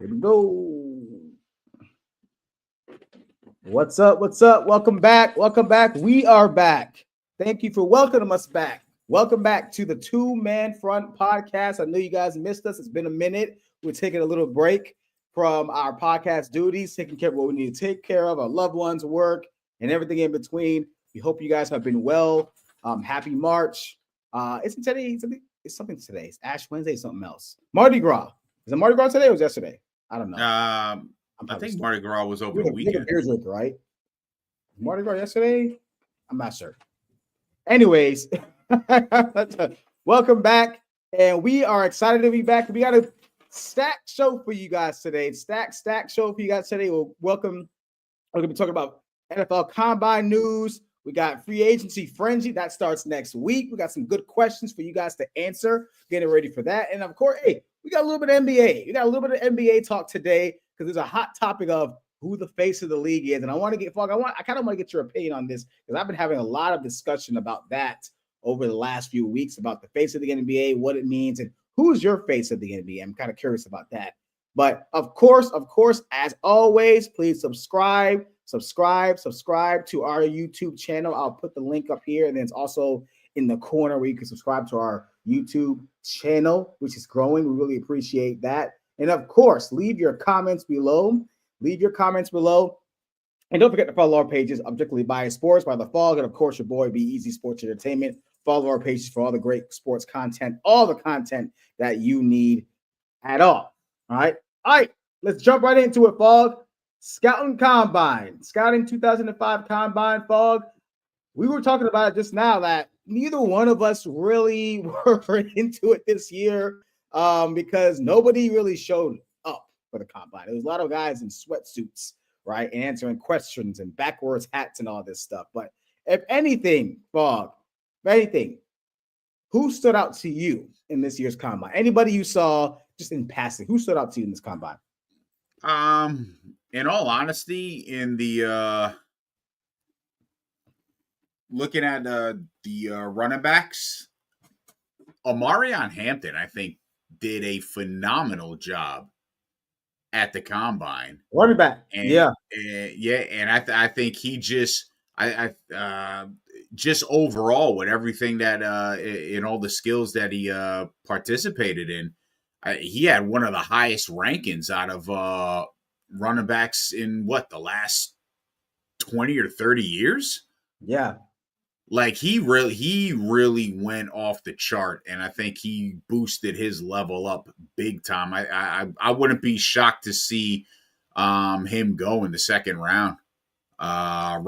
Here we go. What's up? What's up? Welcome back. Welcome back. We are back. Thank you for welcoming us back. Welcome back to the Two Man Front podcast. I know you guys missed us. It's been a minute. We're taking a little break from our podcast duties, taking care of what we need to take care of, our loved ones, work, and everything in between. We hope you guys have been well. Happy March. Isn't today? It's something today. It's Ash Wednesday, something else. Mardi Gras. Is it Mardi Gras today or was it yesterday? I don't know. I think Mardi Gras was over the weekend. Right? Mardi Gras yesterday? I'm not sure. Anyways, welcome back. And we are excited to be back. We got a stacked show for you guys today. Stacked show for you guys today. We're going to be talking about NFL Combine news. We got free agency frenzy. That starts next week. We got some good questions for you guys to answer. Getting ready for that. And of course, hey, we got a little bit of NBA. We got a little bit of NBA talk today because there's a hot topic of who the face of the league is. And I want to get, Fog, I kind of want to get your opinion on this because I've been having a lot of discussion about that over the last few weeks about the face of the NBA, what it means, and who's your face of the NBA. I'm kind of curious about that. But of course, as always, please subscribe to our YouTube channel. I'll put the link up here, and then it's also in the corner where you can subscribe to our YouTube channel, which is growing. We really appreciate that. And of course, leave your comments below. And don't forget to follow our pages, Objectively Biased Sports by The Fog, and of course, your boy Be Easy Sports Entertainment. Follow our pages for all the great sports content, all the content that you need at all. All right, let's jump right into it, Fog. Scouting 2005 Combine, Fog. We were talking about it just now that neither one of us really were into it this year because nobody really showed up for the Combine. There was a lot of guys in sweatsuits, right, and answering questions and backwards hats and all this stuff. But if anything, Fog, who stood out to you in this year's Combine? Anybody you saw just in passing, who stood out to you in this Combine? In all honesty, in the looking at the running backs, Omarion Hampton, I think, did a phenomenal job at the Combine. Running back, and I think he just overall with everything that in all the skills that he participated in, he had one of the highest rankings out of running backs in the last 20 or 30 years. Yeah. Like he really went off the chart, and I think he boosted his level up big time. I wouldn't be shocked to see him go in the second round. I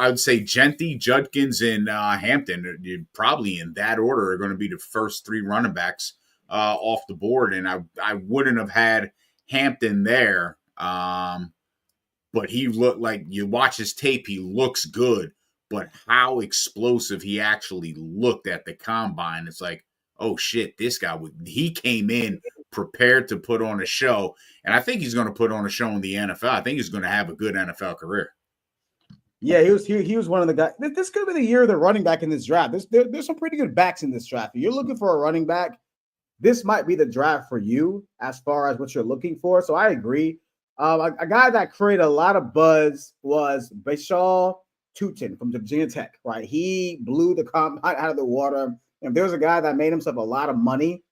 would say Genty, Judkins, and Hampton, probably in that order, are going to be the first three running backs off the board, and I wouldn't have had Hampton there, but he looked like, you watch his tape, he looks good, but how explosive he actually looked at the Combine, it's like, oh shit, this guy, he came in prepared to put on a show, and I think he's going to put on a show in the NFL. I think he's going to have a good NFL career. Yeah, he was one of the guys. This could be the year of the running back in this draft. There's some pretty good backs in this draft. If you're looking for a running back, this might be the draft for you as far as what you're looking for. So I agree. A guy that created a lot of buzz was Bashal Tutin from Virginia Tech, right? He blew the Combine out of the water. And there was a guy that made himself a lot of money.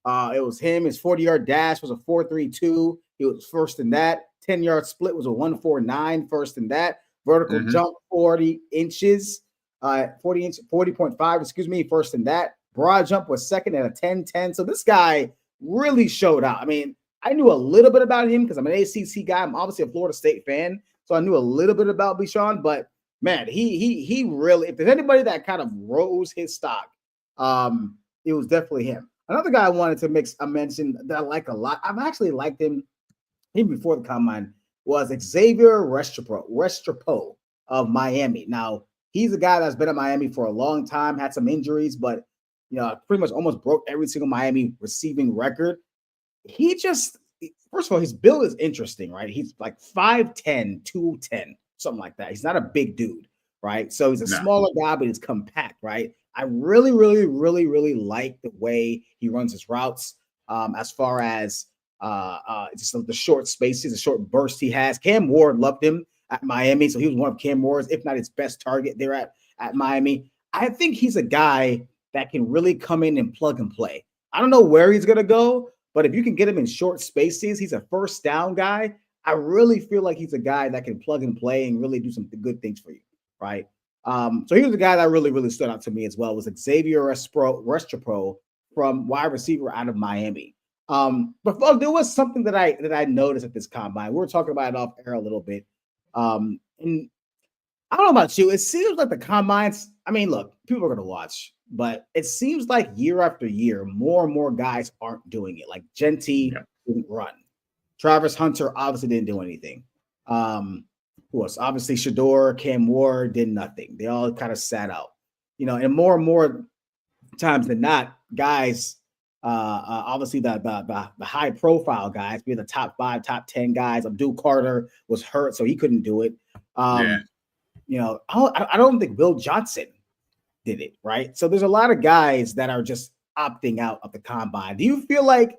It was him. His 40-yard dash was a 4.32. He was first in that. 10-yard split was a 1.49, first in that. Vertical jump 40 inches, 40.5, first in that. Broad jump was second at a 10.10. So this guy really showed out. I mean, I knew a little bit about him because I'm an ACC guy. I'm obviously a Florida State fan, so I knew a little bit about Bichon. But man, he really, if there's anybody that kind of rose his stock, it was definitely him. Another guy I wanted to mention that I like a lot. I've actually liked him even before the Combine was Xavier Restrepo of Miami. Now, he's a guy that's been at Miami for a long time, had some injuries, but pretty much almost broke every single Miami receiving record. He just, first of all, his build is interesting, right? He's like 5'10", 210, something like that. He's not a big dude, right? So he's a smaller guy, but he's compact, right? I really, really, really, really like the way he runs his routes as far as Just the short spaces, the short burst he has. Cam Ward loved him at Miami, so he was one of Cam Ward's, if not his best target there at Miami. I think he's a guy that can really come in and plug and play. I don't know where he's gonna go, but if you can get him in short spaces, he's a first down guy. I really feel like he's a guy that can plug and play and really do some good things for you, right? So he was the guy that really stood out to me as well, was Xavier Restrepo from wide receiver out of Miami. But folks, there was something that I noticed at this combine. We were talking about it off air a little bit. And I don't know about you. It seems like the combines, I mean, look, people are going to watch, but it seems like year after year, more and more guys aren't doing it. Like Genty didn't run. Travis Hunter obviously didn't do anything. Who else? Obviously, Shador, Cam Ward did nothing. They all kind of sat out. And more times than not, guys, obviously the high profile guys, being the top 5, top 10 guys. Abdul Carter was hurt, so he couldn't do it. I don't think Will Johnson did it, right? So there's a lot of guys that are just opting out of the combine. Do you feel like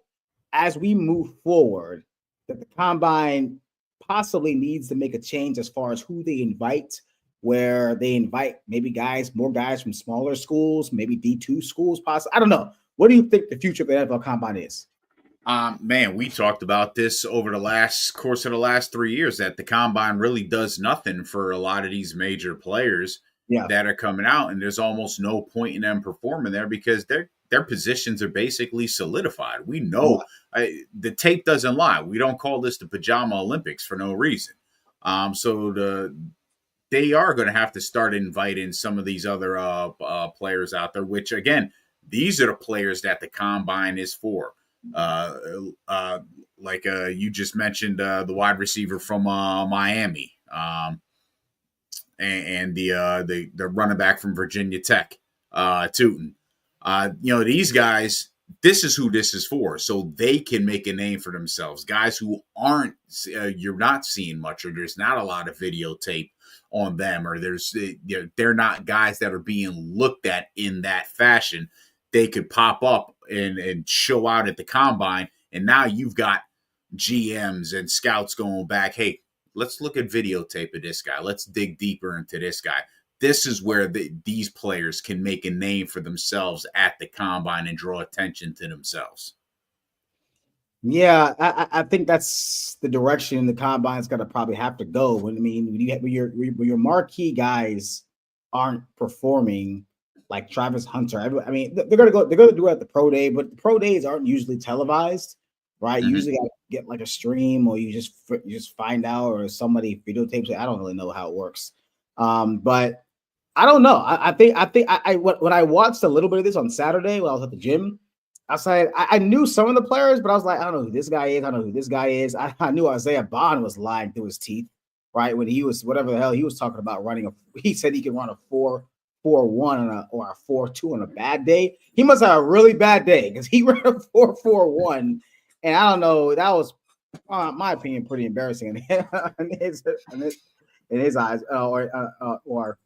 as we move forward that the combine possibly needs to make a change as far as who they invite, where they invite maybe more guys from smaller schools, maybe D2 schools possibly? I don't know. What do you think the future of the NFL combine is? Man, we talked about this over the course of the last 3 years, that the combine really does nothing for a lot of these major players that are coming out, and there's almost no point in them performing there because their positions are basically solidified. We know the tape doesn't lie. We don't call this the Pajama Olympics for no reason. So they are going to have to start inviting some of these other players out there, which, again, these are the players that the combine is for. You just mentioned the wide receiver from Miami, and the running back from Virginia Tech, Tootin. These guys, this is who this is for, so they can make a name for themselves. Guys who aren't, you're not seeing much, or there's not a lot of videotape on them, or they're not guys that are being looked at in that fashion. They could pop up and show out at the combine, and now you've got GMs and scouts going back, hey, let's look at videotape of this guy. Let's dig deeper into this guy. This is where these players can make a name for themselves at the combine and draw attention to themselves. Yeah, I think that's the direction the combine's going to probably have to go. When your marquee guys aren't performing, like Travis Hunter, they're going to do it at the pro day, but the pro days aren't usually televised, right? Mm-hmm. You usually got to get like a stream, or you just find out, or somebody videotapes it. I don't really know how it works, but I don't know. I think when I watched a little bit of this on Saturday when I was at the gym, I knew some of the players, but I was like, I don't know who this guy is. I don't know who this guy is. I knew Isaiah Bond was lying through his teeth, right? When he was whatever the hell he was talking about running he said he could run a 4.41 or a 4.2 on a bad day. He must have a really bad day because he ran a 4.41, and I don't know. That was, in my opinion, pretty embarrassing in his eyes, or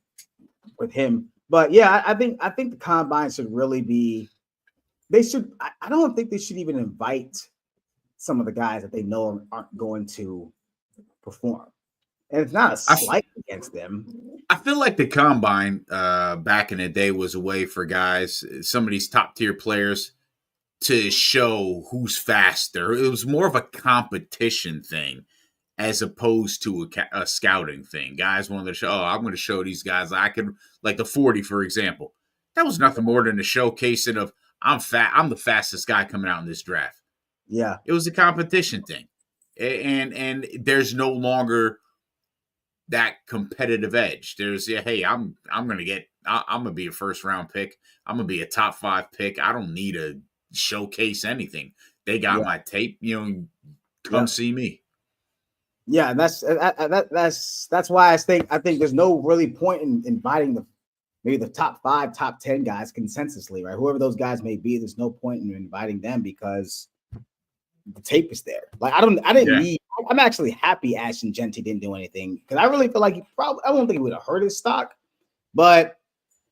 with him. But yeah, I think the combine should really be. They should. I don't think they should even invite some of the guys that they know aren't going to perform. And it's not a slight against them. I feel like the combine back in the day was a way for guys, some of these top tier players, to show who's faster. It was more of a competition thing as opposed to a scouting thing. Guys wanted to show, I'm going to show these guys I can, like the 40, for example. That was nothing more than a showcasing of I'm the fastest guy coming out in this draft. Yeah. It was a competition thing. And there's no longer that competitive edge. There's, hey, I'm going to be a first round pick. I'm going to be a top 5 pick. I don't need to showcase anything. They got my tape, come see me. Yeah, that's why I think there's no really point in inviting maybe the top 5, top 10 guys consensusly, right? Whoever those guys may be, there's no point in inviting them because the tape is there. Like I'm actually happy Ashton Genty didn't do anything because I really feel like I don't think he would have hurt his stock, but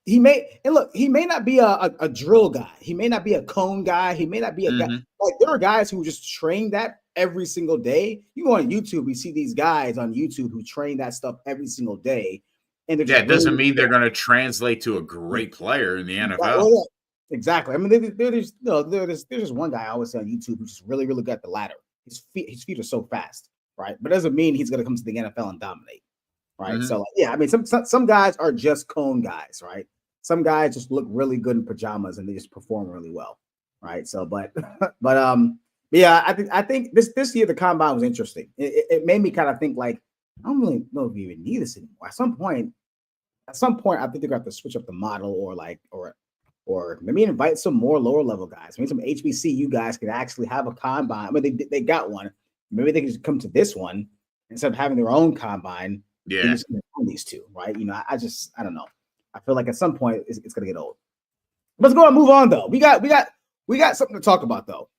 he may not be a drill guy. He may not be a cone guy. He may not be a guy. Like there are guys who just train that every single day. You go on YouTube, we see these guys on YouTube who train that stuff every single day. And they're just it doesn't really mean they're going to translate to a great player in the NFL. well, yeah, exactly. I mean, there's just one guy I always say on YouTube who's just really, really good at the ladder. His feet are so fast, right? But it doesn't mean he's going to come to the NFL and dominate, right? Mm-hmm. So, like, yeah, I mean, some guys are just cone guys, right? Some guys just look really good in pajamas and they just perform really well, right? So, but yeah, I think this year the combine was interesting. It made me kind of think like, I don't really know if you even need this anymore. At some point, I think they're going to have to switch up the model or maybe invite some more lower level guys. Maybe some HBCU guys could actually have a combine. I mean, they got one. Maybe they could just come to this one instead of having their own combine. Yeah. Just these two, right? You know, I don't know. I feel like at some point it's going to get old. Let's go and move on though. We got something to talk about though.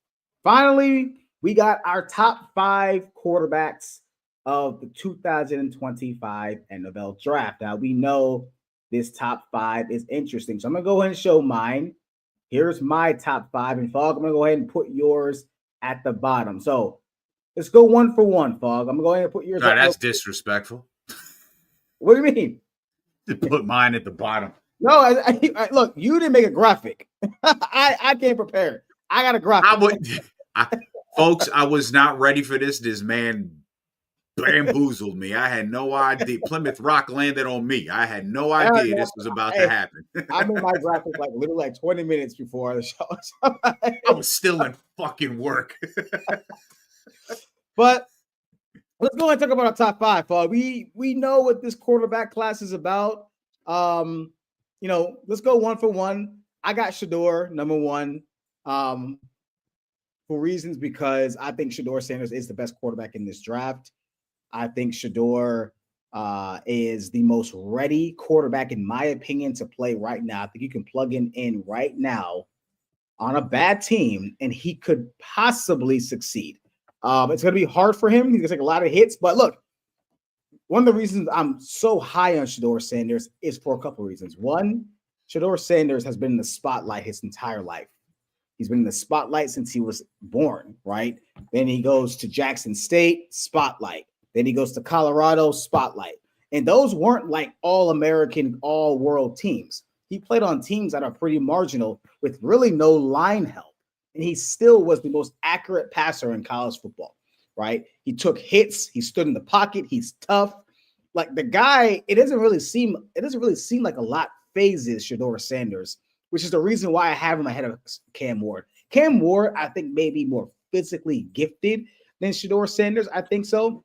Finally, we got our top 5 quarterbacks of the 2025 NFL draft. Now we know this top 5 is interesting. So I'm gonna go ahead and show mine. Here's my top 5, and Fog, I'm gonna go ahead and put yours at the bottom. So let's go one for one, Fog. I'm gonna go ahead and put yours. No, that's disrespectful. What do you mean? To put mine at the bottom. No, I look. You didn't make a graphic. I can't prepare. I got a graphic. Folks, I was not ready for this. This man bamboozled me. I had no idea. Plymouth Rock landed on me. I had no idea this was about to happen. I made my graphic literally 20 minutes before the show. I was still in fucking work. But let's go and talk about our top 5. We know what this quarterback class is about. Let's go one for one. I got Shedeur number 1. For reasons because I think Shedeur Sanders is the best quarterback in this draft. I think Shedeur is the most ready quarterback, in my opinion, to play right now. I think you can plug him in right now on a bad team, and he could possibly succeed. It's going to be hard for him. He's going to take a lot of hits. But look, one of the reasons I'm so high on Shedeur Sanders is for a couple of reasons. One, Shedeur Sanders has been in the spotlight his entire life. He's been in the spotlight since he was born, right? Then he goes to Jackson State, spotlight. Then he goes to Colorado, spotlight. And those weren't like all-American, all-world teams. He played on teams that are pretty marginal with really no line help. And he still was the most accurate passer in college football, right? He took hits. He stood in the pocket. He's tough. Like the guy, it doesn't really seem like a lot phases Shedeur Sanders, which is the reason why I have him ahead of Cam Ward. Cam Ward, I think, may be more physically gifted than Shedeur Sanders. I think so.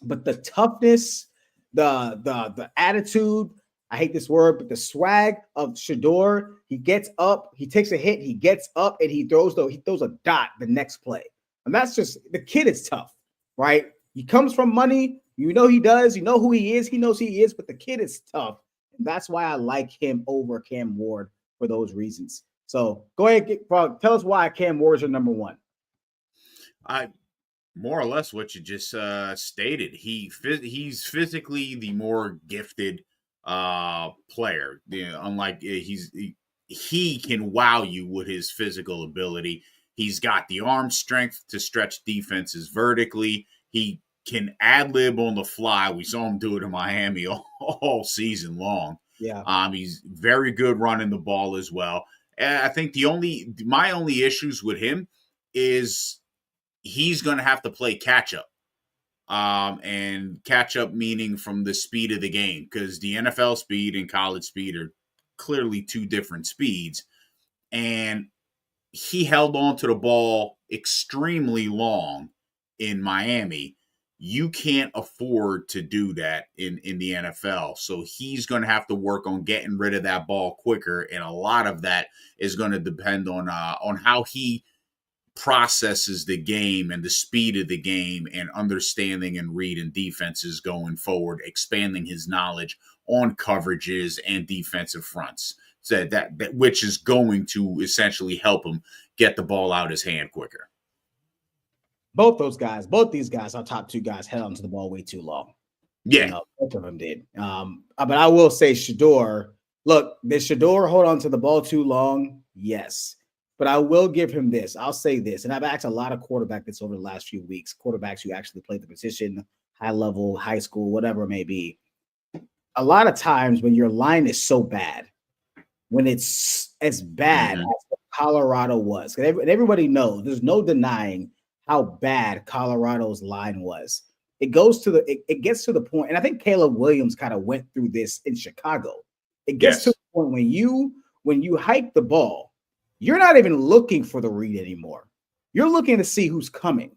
But the toughness, the attitude, I hate this word, but the swag of Shedeur, he gets up, he takes a hit, he gets up, and he throws a dot the next play. And that's just, the kid is tough, right? He comes from money. You know he does. You know who he is. He knows who he is, but the kid is tough. And that's why I like him over Cam Ward for those reasons. So go ahead, tell us why Cam Ward is your number 1. More or less what you just stated. He's physically the more gifted player. Unlike he can wow you with his physical ability. He's got the arm strength to stretch defenses vertically. He can ad-lib on the fly. We saw him do it in Miami all season long. Yeah. He's very good running the ball as well. And I think my only issues with him is he's going to have to play catch up. And catch up meaning from the speed of the game, because the NFL speed and college speed are clearly 2 different speeds. And he held on to the ball extremely long in Miami. You can't afford to do that in the NFL. So he's going to have to work on getting rid of that ball quicker. And a lot of that is going to depend on how he processes the game and the speed of the game and understanding and reading defenses going forward, expanding his knowledge on coverages and defensive fronts. So that which is going to essentially help him get the ball out his hand quicker. Both these guys, our top 2 guys, held onto the ball way too long. Yeah. Both of them did. But I will say Shedeur, look, did Shedeur hold on to the ball too long? Yes. but I will give him this. I'll say this, and I've asked a lot of quarterbacks over the last few weeks, quarterbacks who actually played the position, high level, high school, whatever it may be. A lot of times when your line is so bad, when it's as bad as Colorado was, and everybody knows there's no denying how bad Colorado's line was. It gets to the point, and I think Caleb Williams kind of went through this in Chicago. It gets to the point when you hike the ball, you're not even looking for the read anymore. You're looking to see who's coming.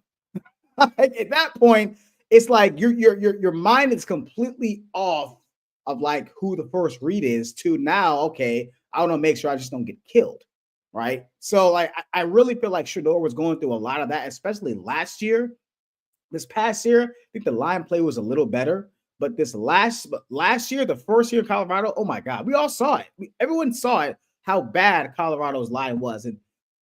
At that point, it's like your mind is completely off of like who the first read is to now, okay, I want to make sure I just don't get killed, right? So like I really feel like Shedeur was going through a lot of that, especially last year. This past year, I think the line play was a little better, but this last year, the first year in Colorado, oh my God, we all saw it. Everyone saw it, how bad Colorado's line was. And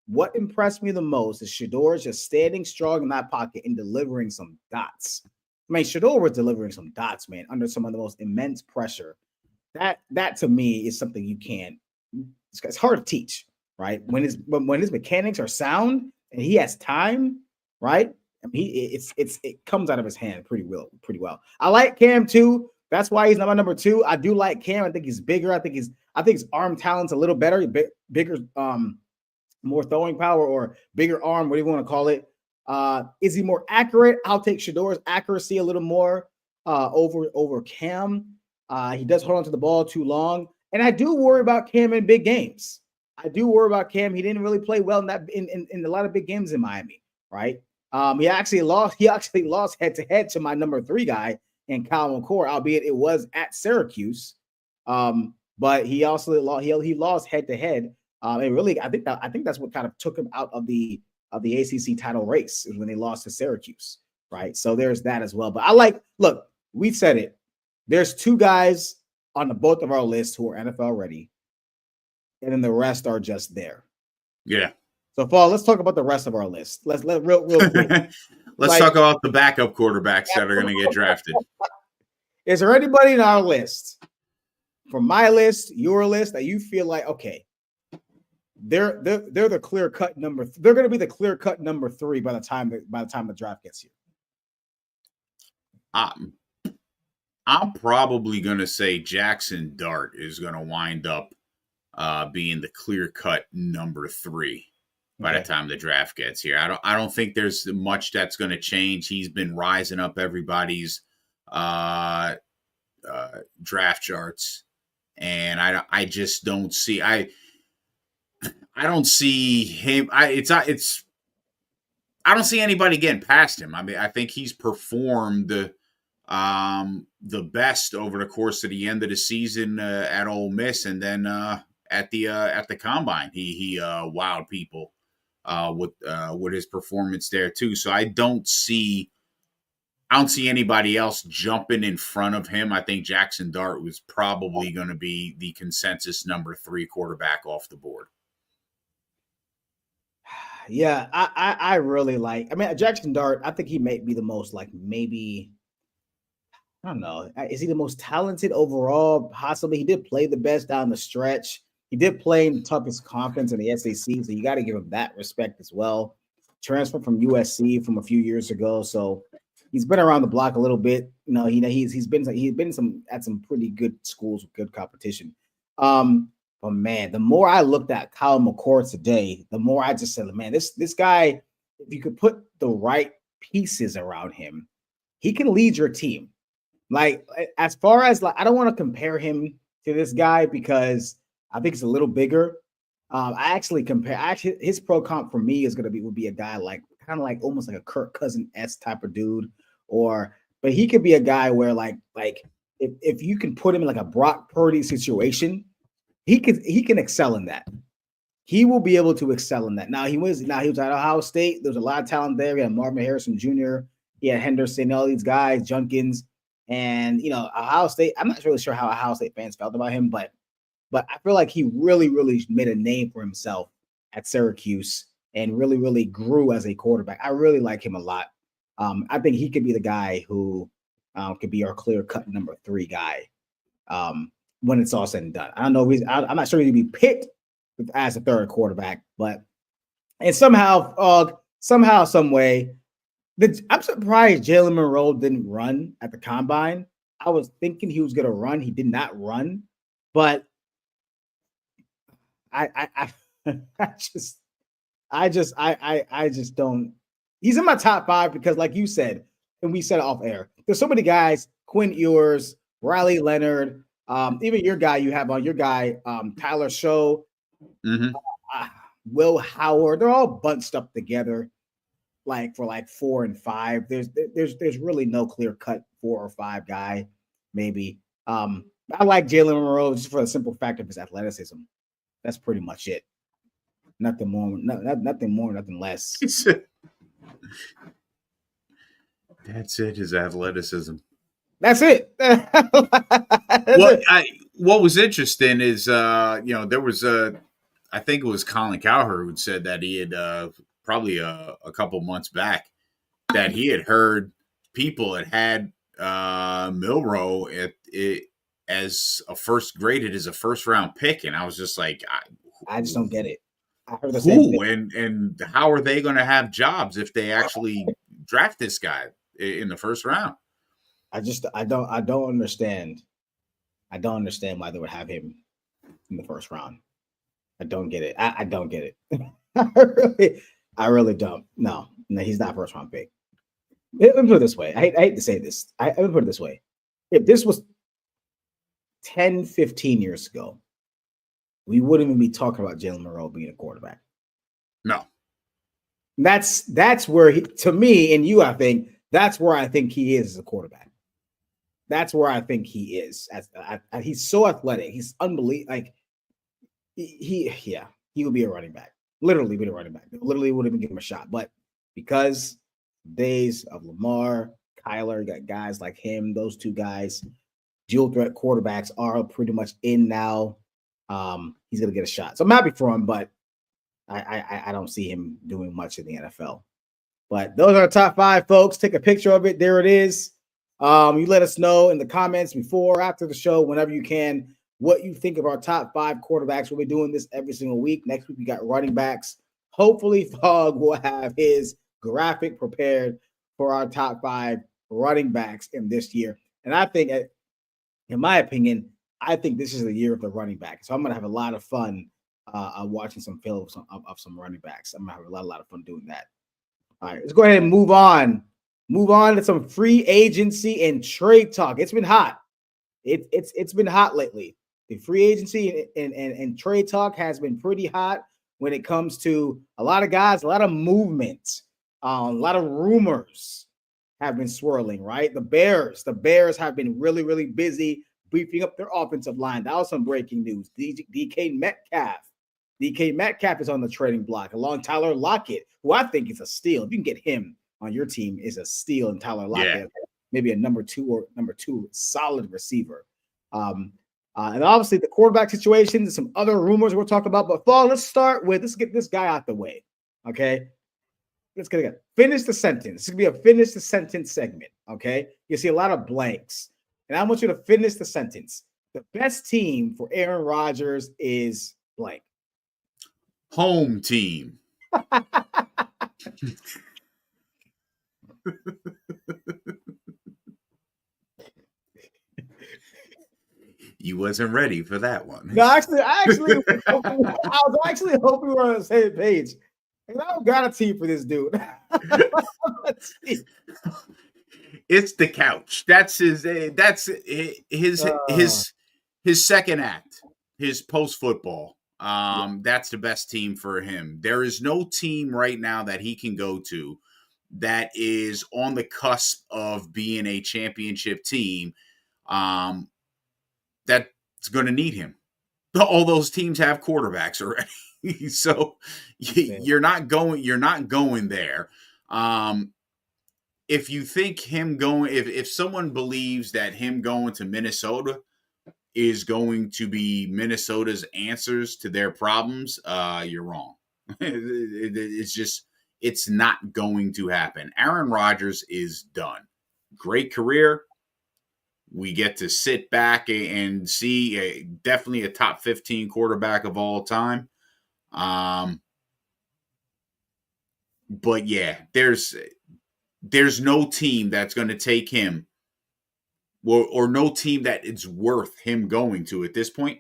what impressed me the most is Shedeur just standing strong in that pocket and delivering some dots. I mean, Shedeur was delivering some dots, man, under some of the most immense pressure. That to me is something you can't. It's hard to teach, right? When his mechanics are sound and he has time, right? I mean, it comes out of his hand pretty well. I like Cam too. That's why he's number 2. I do like Cam. I think he's bigger. I think his arm talent's a little better, bigger, more throwing power or bigger arm, what do you want to call it? Is he more accurate? I'll take Shedeur's accuracy a little more over Cam. He does hold on to the ball too long, and I do worry about Cam in big games. I do worry about Cam. He didn't really play well in a lot of big games in Miami, right? He actually lost head to head to my number 3 guy in Kyle McCord, albeit it was at Syracuse. But he also lost head to head. And really, I think that's what kind of took him out of the ACC title race, is when they lost to Syracuse, right? So there's that as well. But look, we said it. There's 2 guys on both of our lists who are NFL ready, and then the rest are just there. Yeah. So, Paul, let's talk about the rest of our list. Let's real quick. Let's talk about the backup quarterbacks that are going to get drafted. Is there anybody in our list, from my list, your list, that you feel like, okay, they're the clear cut number? They're going to be the clear cut number 3 by the time the draft gets here. I'm probably going to say Jackson Dart is going to wind up being the clear cut number 3 by the time the draft gets here. I don't think there's much that's going to change. He's been rising up everybody's draft charts, and I just don't see I don't see him. I don't see anybody getting past him. I mean, I think he's performed the best over the course of the end of the season at Ole Miss, and then at the combine, he wowed people with his performance there too. So I don't see anybody else jumping in front of him. I think Jackson Dart was probably going to be the consensus number 3 quarterback off the board. Yeah, I really like. I mean, Jackson Dart. I think he may be the most maybe. I don't know. Is he the most talented overall? Possibly. He did play the best down the stretch. He did play in the toughest conference in the SEC, so you got to give him that respect as well. Transferred from USC from a few years ago, so he's been around the block a little bit. You know, he's been at some pretty good schools with good competition. But man, the more I looked at Kyle McCord today, the more I just said, man, this guy, if you could put the right pieces around him, he can lead your team. Like, as far as I don't want to compare him to this guy because I think it's a little bigger. His pro comp for me would be a guy kind of almost like a Kirk Cousins-esque type of dude, but he could be a guy where if you can put him in like a Brock Purdy situation, he can excel in that. He will be able to excel in that. Now he was at Ohio State. There's a lot of talent there. We had Marvin Harrison Jr., he had Henderson, all these guys, Junkins, and Ohio State. I'm not really sure how Ohio State fans felt about him, but I feel like he really, really made a name for himself at Syracuse and really, really grew as a quarterback. I really like him a lot. I think he could be the guy who could be our clear-cut number 3 guy when it's all said and done. I don't know. I'm not sure he'd be picked as a 3rd quarterback, but And somehow, some way, I'm surprised Jalen Monroe didn't run at the combine. I was thinking he was going to run. He did not run, but I I just don't. He's in my top 5 because, like you said, and we said it off air, there's so many guys: Quinn Ewers, Riley Leonard, even your guy you have on your guy, Tyler Show, Mm-hmm. uh, Will Howard. They're all bunched up together, like for like 4 and 5. There's really no clear cut 4 or 5 guy. Maybe I like Jalen Monroe just for the simple fact of his athleticism. That's pretty much it. Nothing more, nothing more, nothing less. That's it. His athleticism. That's it. What was interesting is there was I think it was Colin Cowherd who said that he had probably a couple months back that he had heard people had Milroe as a first round pick, and I was just like, I just don't get it. I heard the same who thing. and how are they going to have jobs if they actually draft this guy in the first round? I don't understand. I don't understand why they would have him in the first round. I don't get it. I don't get it. I really don't. No, he's not first round pick. Let me put it this way. I hate to say this. Let me put it this way. If this was 10, 15 years ago, we wouldn't even be talking about Jalen Monroe being a quarterback. No. That's where to me and you, I think that's where I think he is as a quarterback. That's where I think he is. He's so athletic. He's unbelievable. Like he would be a running back. Literally be a running back. Literally wouldn't even give him a shot. But because days of Lamar, Kyler, you got guys like him, those two guys, dual threat quarterbacks are pretty much in now. He's gonna get a shot. So I'm happy for him, but I don't see him doing much in the NFL. But those are our top 5, folks. Take a picture of it. There it is. You let us know in the comments before or after the show, whenever you can, what you think of our top 5 quarterbacks. We'll be doing this every single week. Next week, we got running backs. Hopefully, Fogg will have his graphic prepared for our top 5 running backs in this year. And I think, in my opinion, I think this is the year of the running back. So I'm going to have a lot of fun watching some film of some running backs. I'm going to have a lot of fun doing that. All right, let's go ahead and move on. Move on to some free agency and trade talk. It's been hot. It's been hot lately. The free agency and trade talk has been pretty hot when it comes to a lot of guys, a lot of movement, a lot of rumors have been swirling, right? The Bears have been really, really busy beefing up their offensive line. That was some breaking news. DK Metcalf is on the trading block along Tyler Lockett, who I think is a steal. If you can get him on your team, is a steal, and Tyler Lockett, maybe a number two solid receiver. And obviously the quarterback situation and some other rumors we'll talk about. But let's get this guy out the way. Okay. Let's get it. Finish the sentence. This could be a finish the sentence segment. Okay. You see a lot of blanks. And I want you to finish the sentence. The best team for Aaron Rodgers is blank. Home team. You wasn't ready for that one. No, I was actually hoping we were on the same page. And I don't got a team for this dude. It's the couch. That's his second act. His post football. That's the best team for him. There is no team right now that he can go to that is on the cusp of being a championship team. That's going to need him. All those teams have quarterbacks already, so you're not going there. If you think him going, if someone believes that him going to Minnesota is going to be Minnesota's answers to their problems, you're wrong. It's not going to happen. Aaron Rodgers is done. Great career. We get to sit back and see definitely a top 15 quarterback of all time. But yeah, there's no team that's going to take him, or no team that it's worth him going to at this point,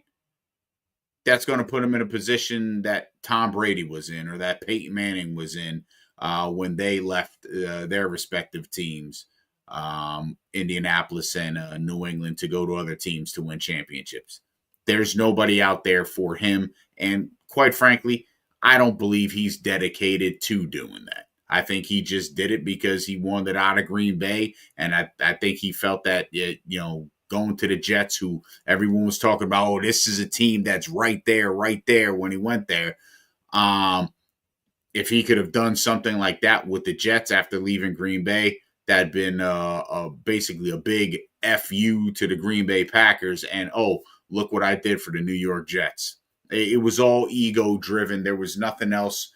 that's going to put him in a position that Tom Brady was in or that Peyton Manning was in when they left their respective teams, Indianapolis and New England, to go to other teams to win championships. There's nobody out there for him. And quite frankly, I don't believe he's dedicated to doing that. I think he just did it because he wanted out of Green Bay. And I think he felt that, going to the Jets, who everyone was talking about, oh, this is a team that's right there when he went there. If he could have done something like that with the Jets after leaving Green Bay, that'd been basically a big FU to the Green Bay Packers. And, oh, look what I did for the New York Jets. It was all ego driven. There was nothing else.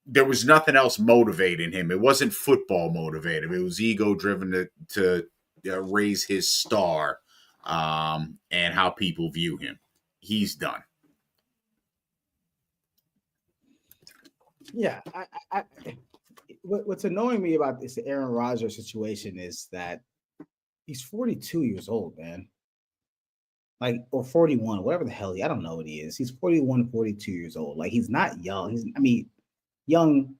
There was nothing else motivating him. It wasn't football motivated. It was ego driven to raise his star and how people view him. He's done. Yeah, what's annoying me about this Aaron Rodgers situation is that he's 42 years old, man. Like, or 41, whatever the hell I don't know what he is. He's 41, 42 years old. Like, he's not young. Young.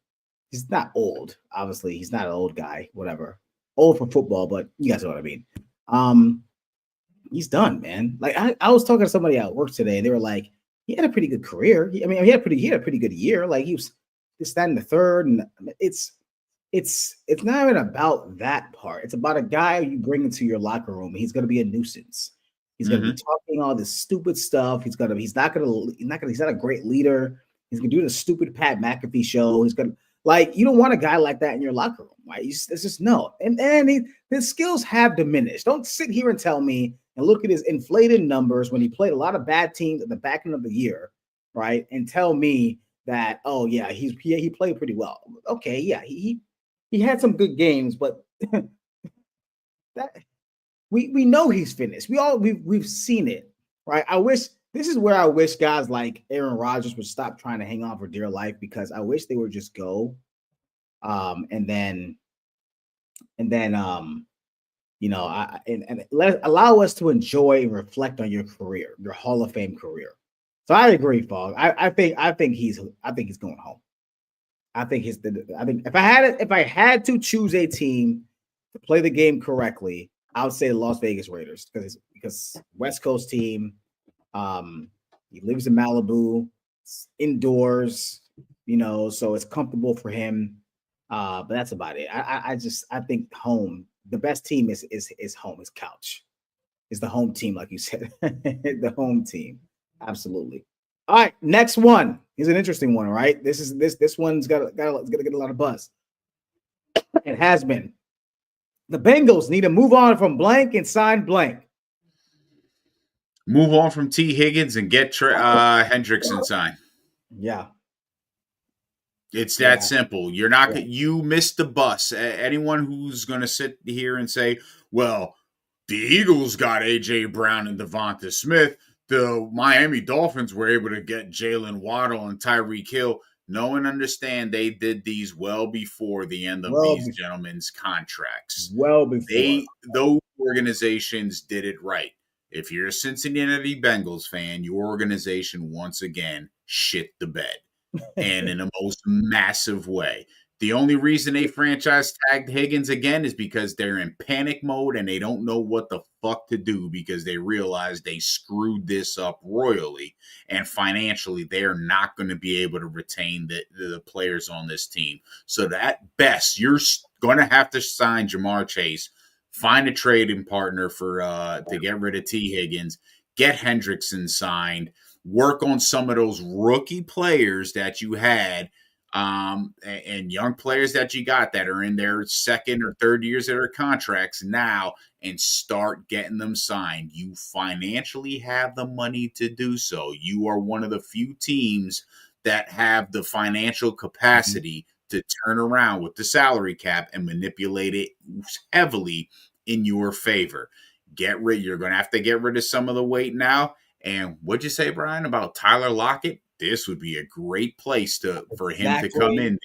He's not old. Obviously, he's not an old guy. Whatever, old for football, but you guys know what I mean. He's done, man. Like, I was talking to somebody at work today, and they were like, he had a pretty good career. He had a pretty good year. Like, he was this, that, and the third, and it's not even about that part. It's about a guy you bring into your locker room. He's going to be a nuisance. He's going to be talking all this stupid stuff. He's not a great leader. He's going to do the stupid Pat McAfee show. He's going to, like, you don't want a guy like that in your locker room, right? It's just no. And his skills have diminished. Don't sit here and tell me and look at his inflated numbers when he played a lot of bad teams at the back end of the year, right? And tell me that, oh yeah, he played pretty well. Okay, yeah, he had some good games, but that we know he's finished. We've seen it, right? This is where I wish guys like Aaron Rodgers would stop trying to hang on for dear life, because I wish they would just go, and then allow us to enjoy and reflect on your career, your Hall of Fame career. So I agree, Fogg. I think he's going home. I think if I had to choose a team to play the game correctly, I would say the Las Vegas Raiders, because West Coast team. He lives in Malibu, indoors, so it's comfortable for him. But that's about it. I think home, the best team is home, is couch. Is the home team, like you said. The home team. Absolutely. All right, next one is an interesting one, right? This one's gonna get a lot of buzz. It has been. The Bengals need to move on from blank and sign blank. Move on from T. Higgins and get Hendrickson signed. Yeah. It's that simple. You're not you missed the bus. Anyone who's going to sit here and say, well, the Eagles got A.J. Brown and Devonta Smith, the Miami Dolphins were able to get Jalen Waddle and Tyreek Hill. Know and understand they did these well before the end of these gentlemen's contracts. Well before. Those organizations did it right. If you're a Cincinnati Bengals fan, your organization once again shit the bed, and in a most massive way. The only reason they franchise tagged Higgins again is because they're in panic mode and they don't know what the fuck to do, because they realize they screwed this up royally, and financially they're not going to be able to retain the players on this team. So at best, you're going to have to sign Jamar Chase, find a trading partner for to get rid of T. Higgins, get Hendrickson signed, work on some of those rookie players that you had, and young players that you got that are in their second or third years of their contracts now, and start getting them signed. You financially have the money to do so. You are one of the few teams that have the financial capacity to turn around with the salary cap and manipulate it heavily in your favor. You're going to have to get rid of some of the weight now. And what'd you say, Brian, about Tyler Lockett? this would be a great place for him to come Exactly. in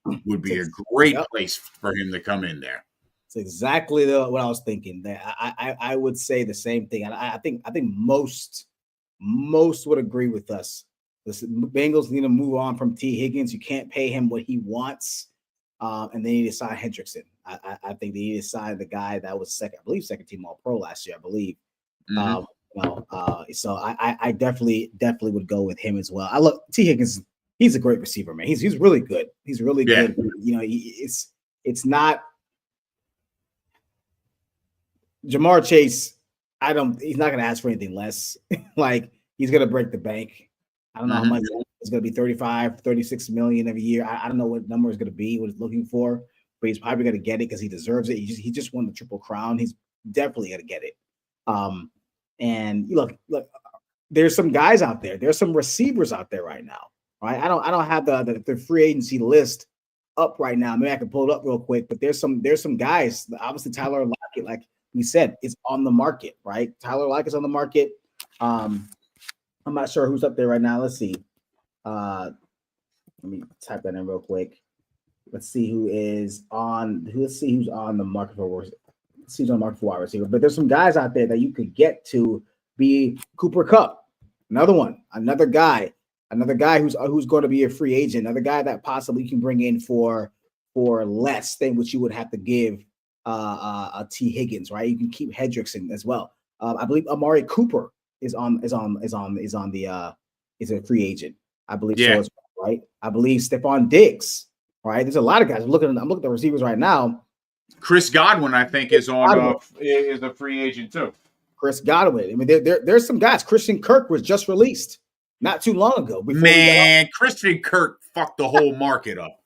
there. Would be a great Yep. place for him to come in there. It's exactly what I was thinking. I would say the same thing. And I think most would agree with us. The Bengals need to move on from T. Higgins. You can't pay him what he wants. And they need to sign Hendrickson. I think they need to sign the guy that was second team All Pro last year, I believe. Mhm. So I definitely would go with him as well. I love T. Higgins. He's a great receiver, man. He's really good. He's really Yeah. good. It's not Jamar Chase. He's not going to ask for anything less. Like, he's going to break the bank. I don't know how much it's going to be, 35, 36 million every year. I don't know what number is going to be, what he's looking for, but he's probably going to get it because he deserves it. He just won the Triple Crown. He's definitely going to get it. And look, there's some guys out there. There's some receivers out there right now, right? I don't have the free agency list up right now. Maybe I can pull it up real quick, but there's some guys. Obviously, Tyler Lockett, like we said, is on the market, right? Tyler Lockett's on the market. I'm not sure who's up there right now. Let's see. Let me type that in real quick. Let's see who's on the market for wide receiver. But there's some guys out there that you could get to be Cooper Kupp, another guy who's going to be a free agent, another guy that possibly you can bring in for less than what you would have to give a T. Higgins, right? You can keep Hendrickson as well. I believe Amari Cooper is a free agent. I believe so as well, right? I believe Stephon Diggs, right? There's a lot of guys. I'm looking at the receivers right now. Chris Godwin, I think, is a free agent too. Chris Godwin. I mean, there's some guys. Christian Kirk was just released not too long ago. Man, Christian Kirk fucked the whole market up.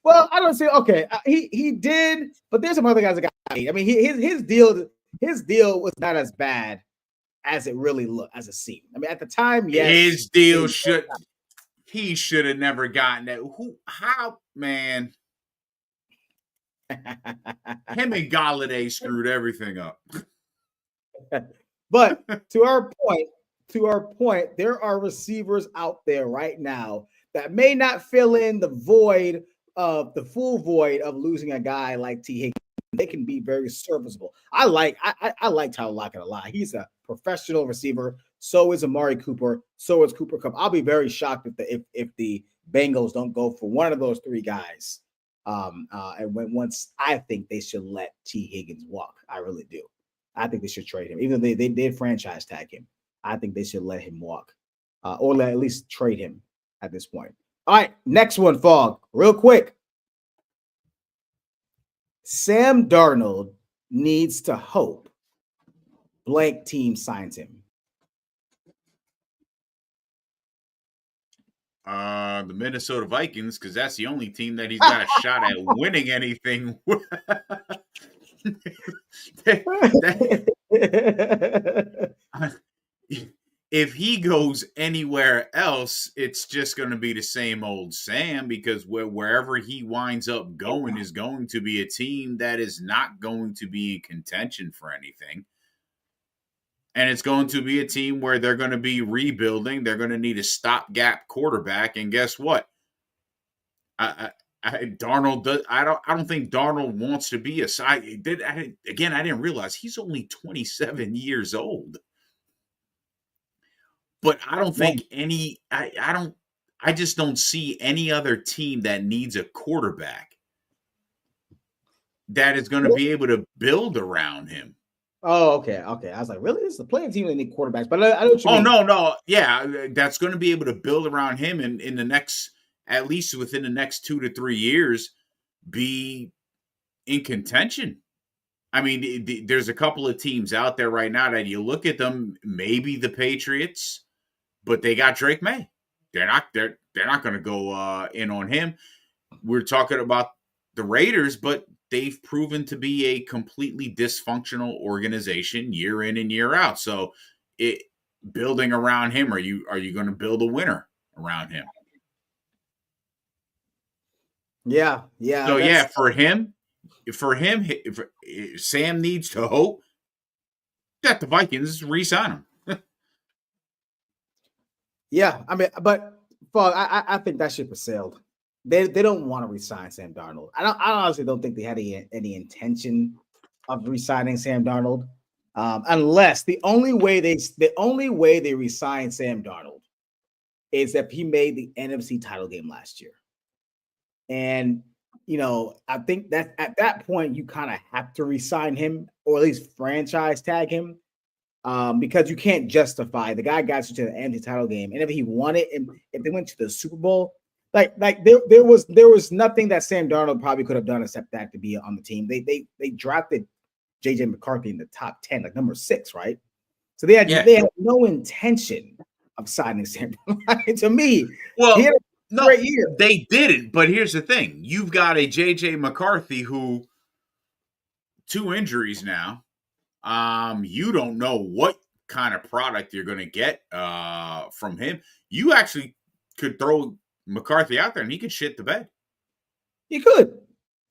Well, I don't say okay. He did, but there's some other guys that got paid. I mean, his deal was not as bad as it really looked, as it seemed. I mean, at the time, yes, his deal should have never gotten that. How, man? Him and Galladay screwed everything up. But to our point, there are receivers out there right now that may not fill in the full void of losing a guy like T. Higgins. They can be very serviceable. I like Tyler Lockett a lot. He's a professional receiver. So is Amari Cooper. So is Cooper Kupp. I'll be very shocked if the Bengals don't go for one of those three guys. And once I think they should let T. Higgins walk. I really do. I think they should trade him. Even though they did franchise tag him, I think they should let him walk, or at least trade him at this point. All right, next one, Fog, real quick. Sam Darnold needs to hope blank team signs him. The Minnesota Vikings, because that's the only team that he's got a shot at winning anything. If he goes anywhere else, it's just going to be the same old Sam, because wherever he winds up going is going to be a team that is not going to be in contention for anything. And it's going to be a team where they're going to be rebuilding. They're going to need a stopgap quarterback. And guess what? Darnold does. I don't think Darnold wants to be I didn't realize he's only 27 years old. But I don't think I just don't see any other team that needs a quarterback that is going to be able to build around him. Oh, okay. I was like, really? This is the playing team that need quarterbacks, but I know what you mean. No. Yeah, that's going to be able to build around him in the next, at least within the next 2 to 3 years, be in contention. I mean, there's a couple of teams out there right now that you look at them, maybe the Patriots, but they got Drake May. They're not going to go in on him. We're talking about the Raiders, but they've proven to be a completely dysfunctional organization year in and year out. So, building around him, are you going to build a winner around him? Yeah. So yeah, for him, if Sam needs to hope that the Vikings re-sign him. Yeah, I mean, but I think that ship has sailed. They don't want to resign Sam Darnold. I honestly don't think they had any intention of resigning Sam Darnold, unless the only way they resign Sam Darnold is if he made the NFC title game last year. And I think that at that point you kind of have to resign him or at least franchise tag him, because you can't justify the guy got you to the NFC title game, and if he won it, and if they went to the Super Bowl, there was nothing that Sam Darnold probably could have done except that to be on the team. They drafted JJ McCarthy in the top 10, like number 6, right? So they had no intention of signing Sam. To me, he Well, had a no, great year. they didn't. But here's the thing: you've got a JJ McCarthy who 2 injuries now. You don't know what kind of product you're going to get from him. You actually could throw McCarthy out there and he could shit the bed. He could.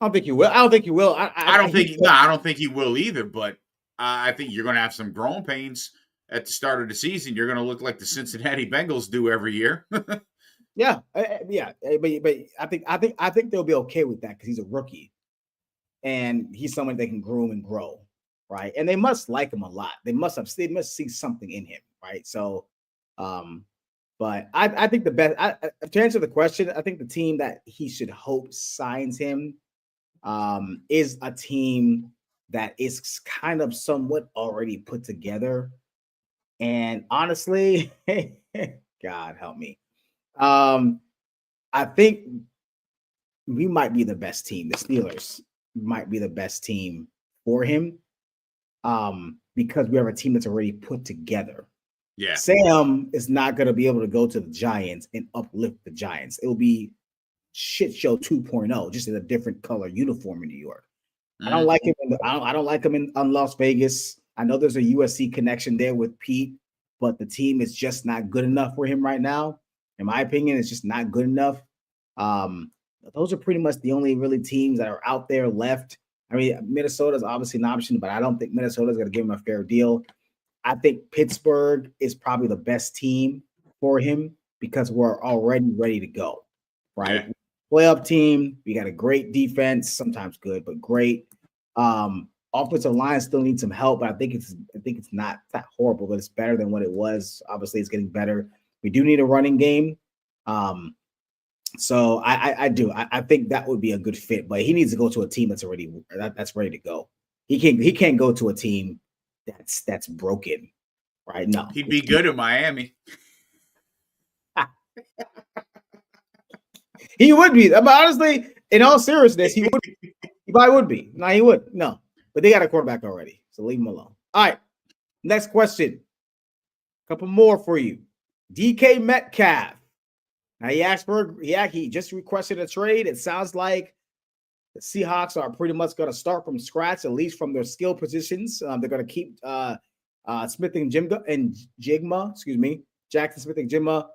I don't think you will. I don't think you will. I don't think. No, I don't think he will either. But I think you're going to have some growing pains at the start of the season. You're going to look like the Cincinnati Bengals do every year. Yeah, but I think they'll be okay with that because he's a rookie, and he's someone they can groom and grow, right? And they must like him a lot. They must see something in him, right? So, but I think the best to answer the question, I think the team that he should hope signs him is a team that is kind of somewhat already put together. And honestly, God help me. I think we might be the best team. The Steelers might be the best team for him, because we have a team that's already put together. Yeah. Sam is not going to be able to go to the Giants and uplift the Giants. It will be shit show 2.0, just in a different color uniform in New York. I don't like him. I don't like him in Las Vegas. I know there's a USC connection there with Pete, but the team is just not good enough for him right now. In my opinion, it's just not good enough. Those are pretty much the only really teams that are out there left. I mean, Minnesota's obviously an option, but I don't think Minnesota's going to give him a fair deal. I think Pittsburgh is probably the best team for him because we're already ready to go, right? Yeah. Playoff team. We got a great defense, sometimes good, but great. Offensive line still needs some help, but I think it's not horrible, but it's better than what it was. Obviously, it's getting better. We do need a running game. So I do. I think that would be a good fit, but he needs to go to a team that's ready to go. He can't go to a team that's broken, right? No. He'd be good in Miami. He would be. But honestly, in all seriousness, he would. He probably would be. No, he would. No. But they got a quarterback already, so leave him alone. All right. Next question. A couple more for you. DK Metcalf. Now he just requested a trade. It sounds like the Seahawks are pretty much going to start from scratch, at least from their skill positions. They're going to keep Smith and Jigma, Jackson Smith and Jigma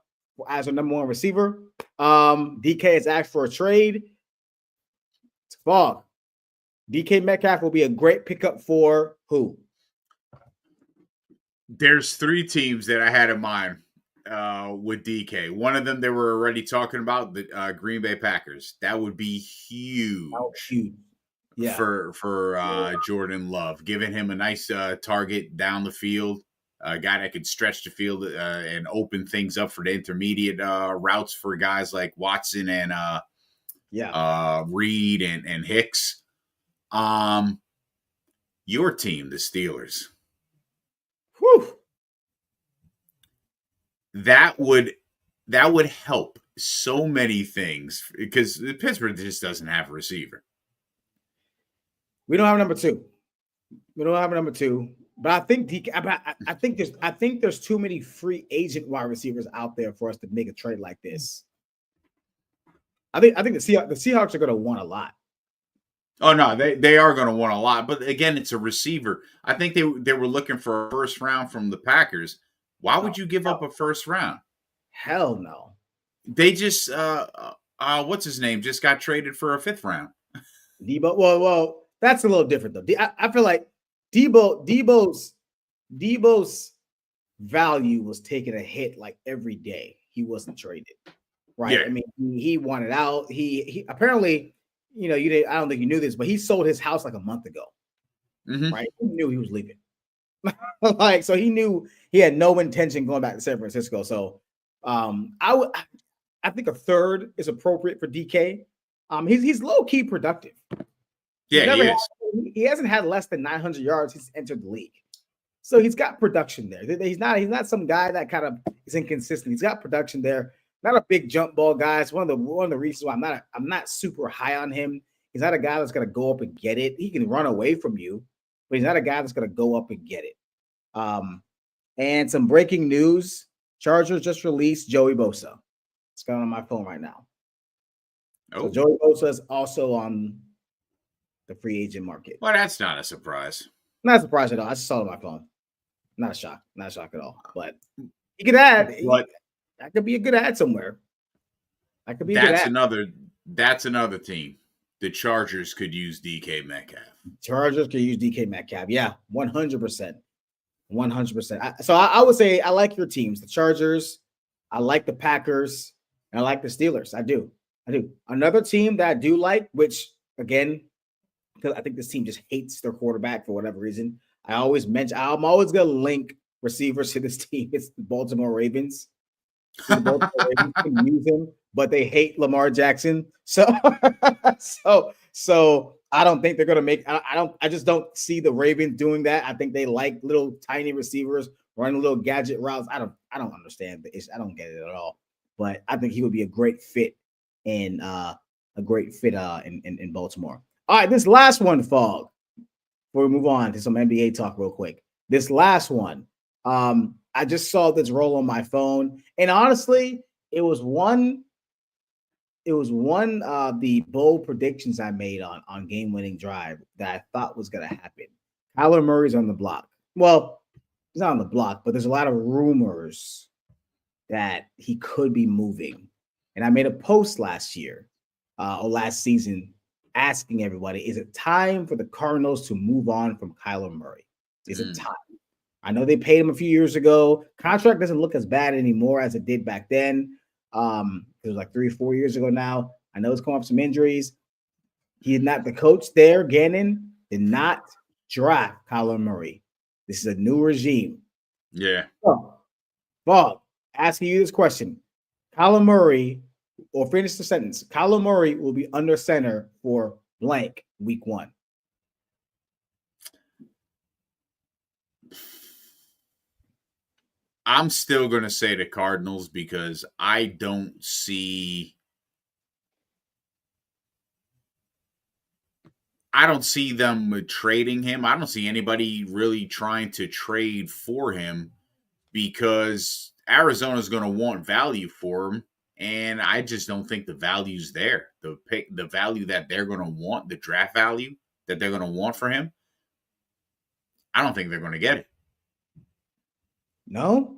as their number 1 receiver. DK has asked for a trade. It's fog. DK Metcalf will be a great pickup for who? There's 3 teams that I had in mind with DK. One of them they were already talking about, the Green Bay Packers. That would be huge. Oh, huge. Yeah. For Jordan Love, giving him a nice target down the field, a guy that could stretch the field and open things up for the intermediate routes for guys like Watson and Reed and Hicks. Your team, the Steelers. Whew. That would help so many things because Pittsburgh just doesn't have a receiver. We don't have a number 2. But I think there's too many free agent wide receivers out there for us to make a trade like this. I think the Seahawks are going to want a lot. Oh no, they are going to want a lot, but again, it's a receiver. I think they were looking for a first round from the Packers. Why would you give up a first round? Hell no. They just what's his name just got traded for a 5th round. Debo. Well, that's a little different though. I feel like Debo's value was taking a hit like every day. He wasn't traded, right? Yeah. I mean, he wanted out. He apparently, you did. I don't think you knew this, but he sold his house like a month ago, Mm-hmm. right? He knew he was leaving. Like, so he knew he had no intention going back to San Francisco. So I think a third is appropriate for DK. He's low key productive. Yeah, he is. He hasn't had less than 900 yards since entered the league. So he's got production there. He's not some guy that kind of is inconsistent. He's got production there. Not a big jump ball guy. It's one of the reasons why I'm not super high on him. He's not a guy that's gonna go up and get it. He can run away from you, but he's not a guy that's gonna go up and get it. And some breaking news: Chargers just released Joey Bosa. It's going on my phone right now. Oh. So Joey Bosa is also on the free agent market. Well, that's not a surprise. Not a surprise at all. I just saw it on my phone. Not a shock. Not a shock at all. But you could add. But that could be a good ad somewhere. That could be that's another team. The Chargers could use DK Metcalf. Chargers could use DK Metcalf. Yeah, 100%. 100%. So I would say I like your teams. The Chargers. I like the Packers. And I like the Steelers. I do. Another team that I do like, which again, because I think this team just hates their quarterback for whatever reason. I'm always going to link receivers to this team. It's the Baltimore Ravens. The Baltimore Ravens can use him, but they hate Lamar Jackson. So I don't think they're going to make. I just don't see the Ravens doing that. I think they like little tiny receivers running little gadget routes. I don't understand the issue. I don't get it at all. But I think he would be a great fit in Baltimore. All right, this last one, Fog. Before we move on to some NBA talk real quick. This last one, I just saw this roll on my phone. And honestly, it was one of the bold predictions I made on game-winning drive that I thought was going to happen. Kyler Murray's on the block. Well, he's not on the block, but there's a lot of rumors that he could be moving. And I made a post last season asking everybody, is it time for the Cardinals to move on from Kyler Murray? Is it time? I know they paid him a few years ago. Contract doesn't look as bad anymore as it did back then. It was like 3 or 4 years ago now. I know it's coming up some injuries. He is not the coach there. Gannon did not draft Kyler Murray. This is a new regime. Yeah. So, Bob, asking you this question. Kyler Murray, or finish the sentence. Kyler Murray will be under center for blank week 1. I'm still going to say the Cardinals because I don't see them trading him. I don't see anybody really trying to trade for him because Arizona's going to want value for him. And I just don't think the value's there. The value that they're going to want, the draft value that they're going to want for him, I don't think they're going to get it. No?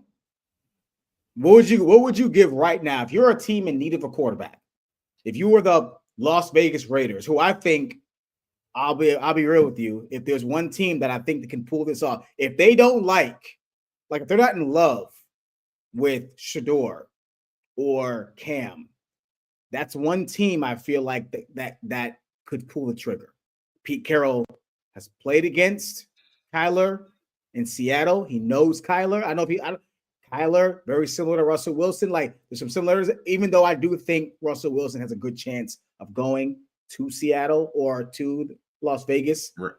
What would you give right now if you're a team in need of a quarterback? If you were the Las Vegas Raiders, who I think I'll be real with you, if there's one team that I think that can pull this off, if they don't like if they're not in love with Shador or Cam, that's one team I feel like that could pull the trigger. Pete Carroll has played against Kyler in Seattle. He knows Kyler. Kyler, very similar to Russell Wilson. Like, there's some similarities, even though I do think Russell Wilson has a good chance of going to Seattle or to Las Vegas. Right.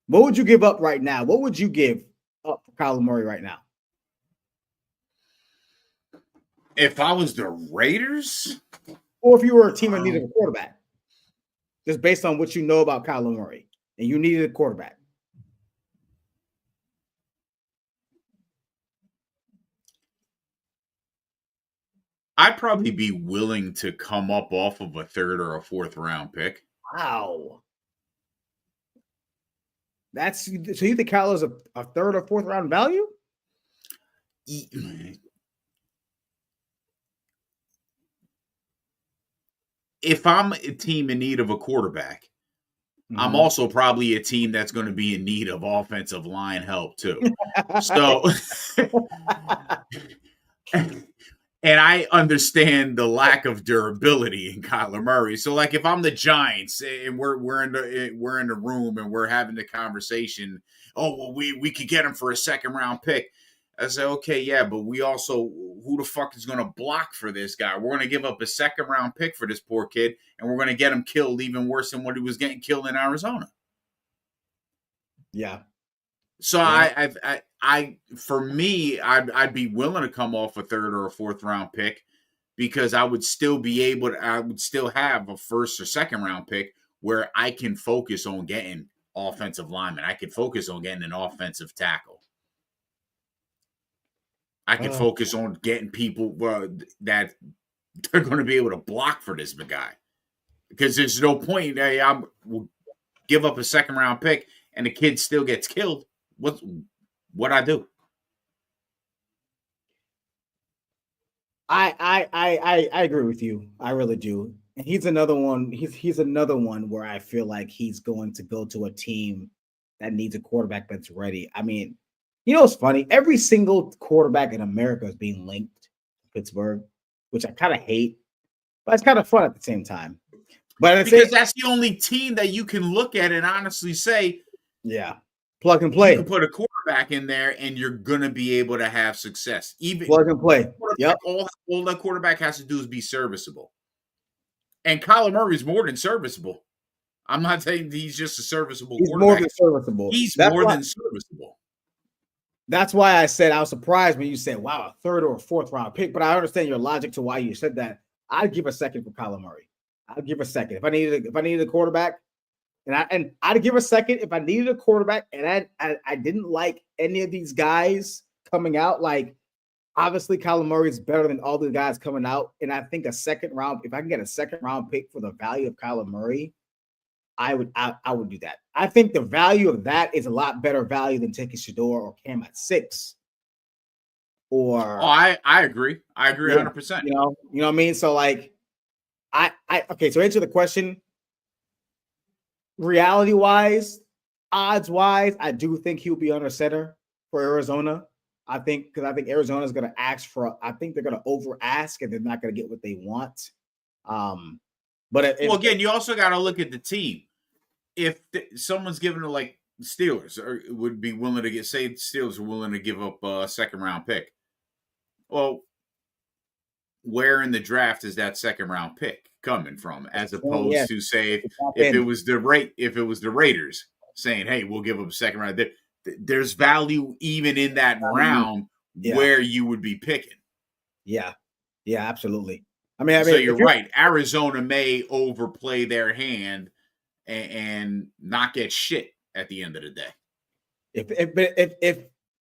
What would you give up right now? What would you give up for Kyler Murray right now? If I was the Raiders? Or if you were a team that needed a quarterback, just based on what you know about Kyler Murray, and you needed a quarterback. I'd probably be willing to come up off of a 3rd or a 4th round pick. Wow. So you think Kyler's a 3rd or 4th round value? If I'm a team in need of a quarterback, I'm Mhm. also probably a team that's going to be in need of offensive line help too. So, and I understand the lack of durability in Kyler Murray. So, like, if I'm the Giants and we're in the room and we're having the conversation, oh well, we could get him for a second round pick. I say, okay, yeah, but we also, who the fuck is going to block for this guy? We're going to give up a second round pick for this poor kid, and we're going to get him killed even worse than what he was getting killed in Arizona. Yeah. So Yeah. for me, I'd be willing to come off a third or a fourth round pick because I would still have a first or second round pick where I can focus on getting offensive linemen. I can focus on getting an offensive tackle. I can focus on getting people that they're going to be able to block for this guy. Because there's no point. We'll give up a second round pick and the kid still gets killed. What I do? I agree with you. I really do. And he's another one. He's another one where I feel like he's going to go to a team that needs a quarterback that's ready. I mean, you know, it's funny. Every single quarterback in America is being linked to Pittsburgh, which I kind of hate, but it's kind of fun at the same time. But because that's the only team that you can look at and honestly say, yeah, plug and play. You can put a quarterback in there and you're gonna be able to have success. Even plug and play. Yep. All that quarterback has to do is be serviceable. And Kyler Murray's more than serviceable. I'm not saying he's just a serviceable quarterback. More than serviceable. He's more than serviceable. That's why I said I was surprised when you said, wow, a third or a fourth round pick. But I understand your logic to why you said that. I'd give a second for Kyler Murray. I'd give a second. If I needed a quarterback, and I'd give a second if I needed a quarterback, and I didn't like any of these guys coming out. Like, obviously, Kyler Murray is better than all the guys coming out. And I think if I can get a second round pick for the value of Kyler Murray, I would do that. I think the value of that is a lot better value than taking Shador or Cam at 6. Or I agree. I agree 100%. You know what I mean? So like okay, so answer the question. Reality wise, odds wise, I do think he'll be under center for Arizona. I think Arizona is going to ask for. I think they're going to over ask, and they're not going to get what they want. But again, you also got to look at the team. If someone's giving it like Steelers would be willing to say Steelers are willing to give up a second round pick. Well, where in the draft is that second round pick coming from? As opposed to say if it was the Raiders saying, "Hey, we'll give up a second round." There's value even in that round where you would be picking. Yeah, absolutely. I mean, so you're right. Arizona may overplay their hand and not get shit at the end of the day.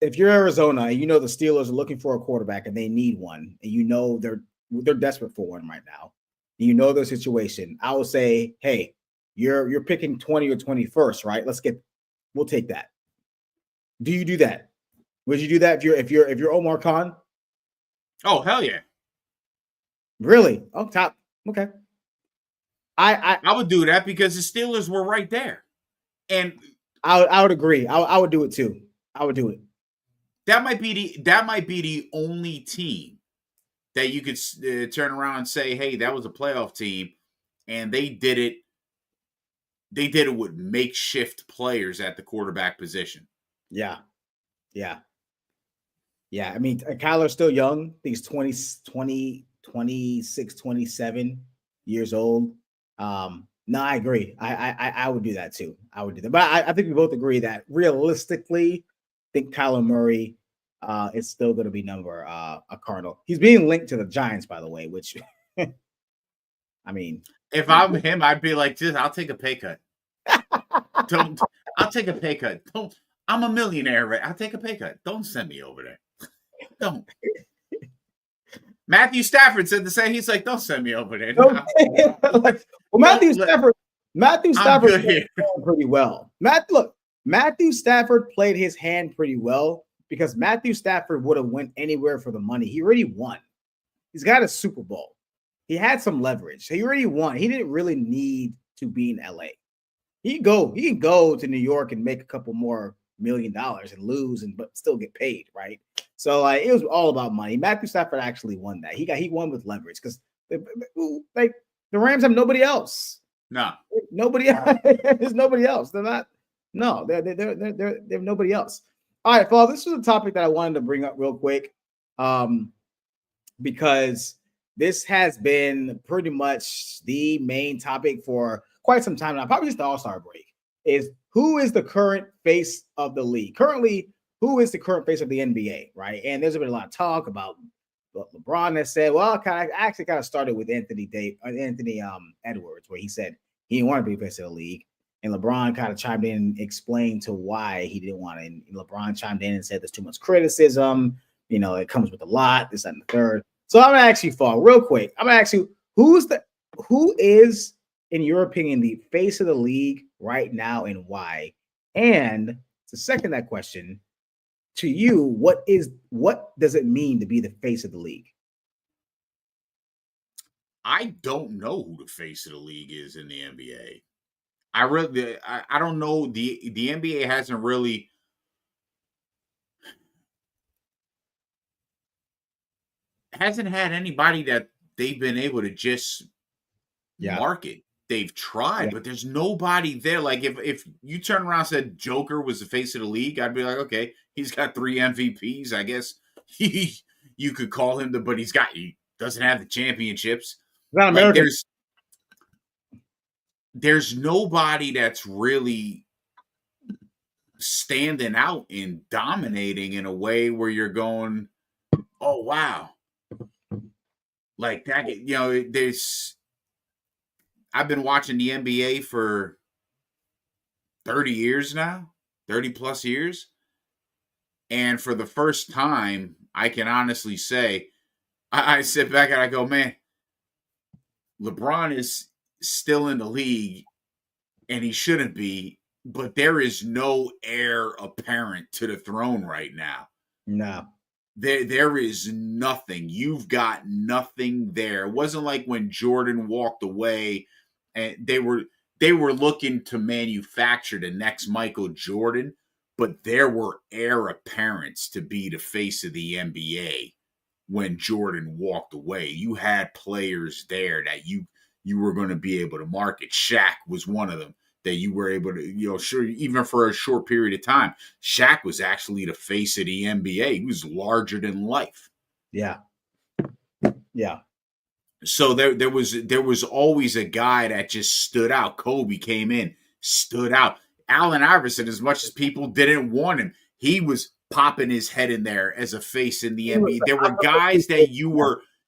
If you're Arizona and you know the Steelers are looking for a quarterback and they need one, and you know they're desperate for one right now, and you know their situation, I would say, hey, you're picking 20 or 21st, right? We'll take that. Do you do that? Would you do that if you're Omar Khan? Oh, hell yeah. Really? Oh, top. Okay. I would do that because the Steelers were right there. And I would agree. I would do it too. I would do it. That might be the only team that you could turn around and say, "Hey, that was a playoff team," and they did it. They did it with makeshift players at the quarterback position. Yeah. I mean, Kyler's still young. I think he's 26, 27 years old. No, I agree. I would do that too. I would do that. But I think we both agree that realistically, I think Kyler Murray is still going to be a Cardinal. He's being linked to the Giants, by the way, which I mean, if I'm him, I'd be like, I'll take a pay cut. I'll take a pay cut. I'm a millionaire, right? I'll take a pay cut. Don't send me over there. Don't. Matthew Stafford said the same. He's like, don't send me over there. Matthew Stafford played pretty well. Matthew Stafford played his hand pretty well because Matthew Stafford would have went anywhere for the money. He already won. He's got a Super Bowl. He had some leverage. He already won. He didn't really need to be in LA. He can go to New York and make a couple more $1 million and lose but still get paid, right? So like it was all about money. Matthew Stafford actually won that. He won with leverage because like the Rams have nobody else. No, nobody. There's nobody else. They're not. No, they have nobody else. All right, Paul. This was a topic that I wanted to bring up real quick, because this has been pretty much the main topic for quite some time now. Probably just the All-Star break is who is the current face of the league currently. Who is the current face of the NBA, right? And there's been a lot of talk about what LeBron has said. Well, I actually kind of started with Anthony Edwards, where he said he didn't want to be face of the league. And LeBron kind of chimed in and explained to why he didn't want to. And LeBron chimed in and said there's too much criticism. You know, it comes with a lot, this, that, and the third. So I'm going to ask you, Fall, real quick. I'm going to ask you, who is, in your opinion, the face of the league right now and why? And to second that question, to you, what does it mean to be the face of the league? I don't know who the face of the league is in the NBA. I don't know. The NBA hasn't had anybody that they've been able to just market. They've tried, but there's nobody there. Like if you turn around and said Joker was the face of the league, I'd be like, okay, he's got 3 MVPs. I guess you could call him but he doesn't have the championships. Not American. Like there's nobody that's really standing out and dominating in a way where you're going, oh wow. Like that, I've been watching the NBA for 30 years now, 30 plus years. And for the first time, I can honestly say, I sit back and I go, man, LeBron is still in the league and he shouldn't be, but there is no heir apparent to the throne right now. No. There is nothing. You've got nothing there. It wasn't like when Jordan walked away and they were looking to manufacture the next Michael Jordan, but there were heir apparents to be the face of the NBA when Jordan walked away. You had players there that you were going to be able to market. Shaq was one of them that you were able to, sure, even for a short period of time. Shaq was actually the face of the NBA. He was larger than life. Yeah. Yeah. So there was always a guy that just stood out. Kobe came in, stood out. Allen Iverson, as much as people didn't want him, he was popping his head in there as a face in the NBA. There were guys that you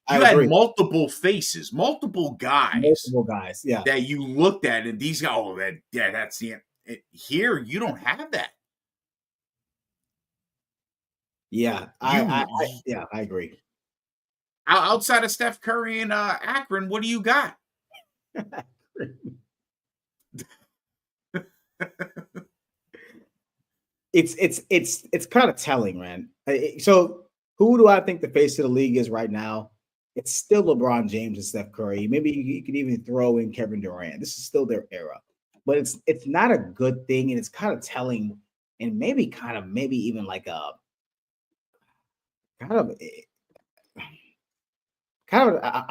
had multiple faces, multiple guys, yeah, that you looked at, and these guys, that's the end. Here you don't have that. Yeah, I agree. Outside of Steph Curry and Akron, what do you got? It's kind of telling, man. So who do I think the face of the league is right now? It's still LeBron James and Steph Curry. Maybe you could even throw in Kevin Durant. This is still their era, but it's not a good thing, and it's kind of telling, and maybe even like a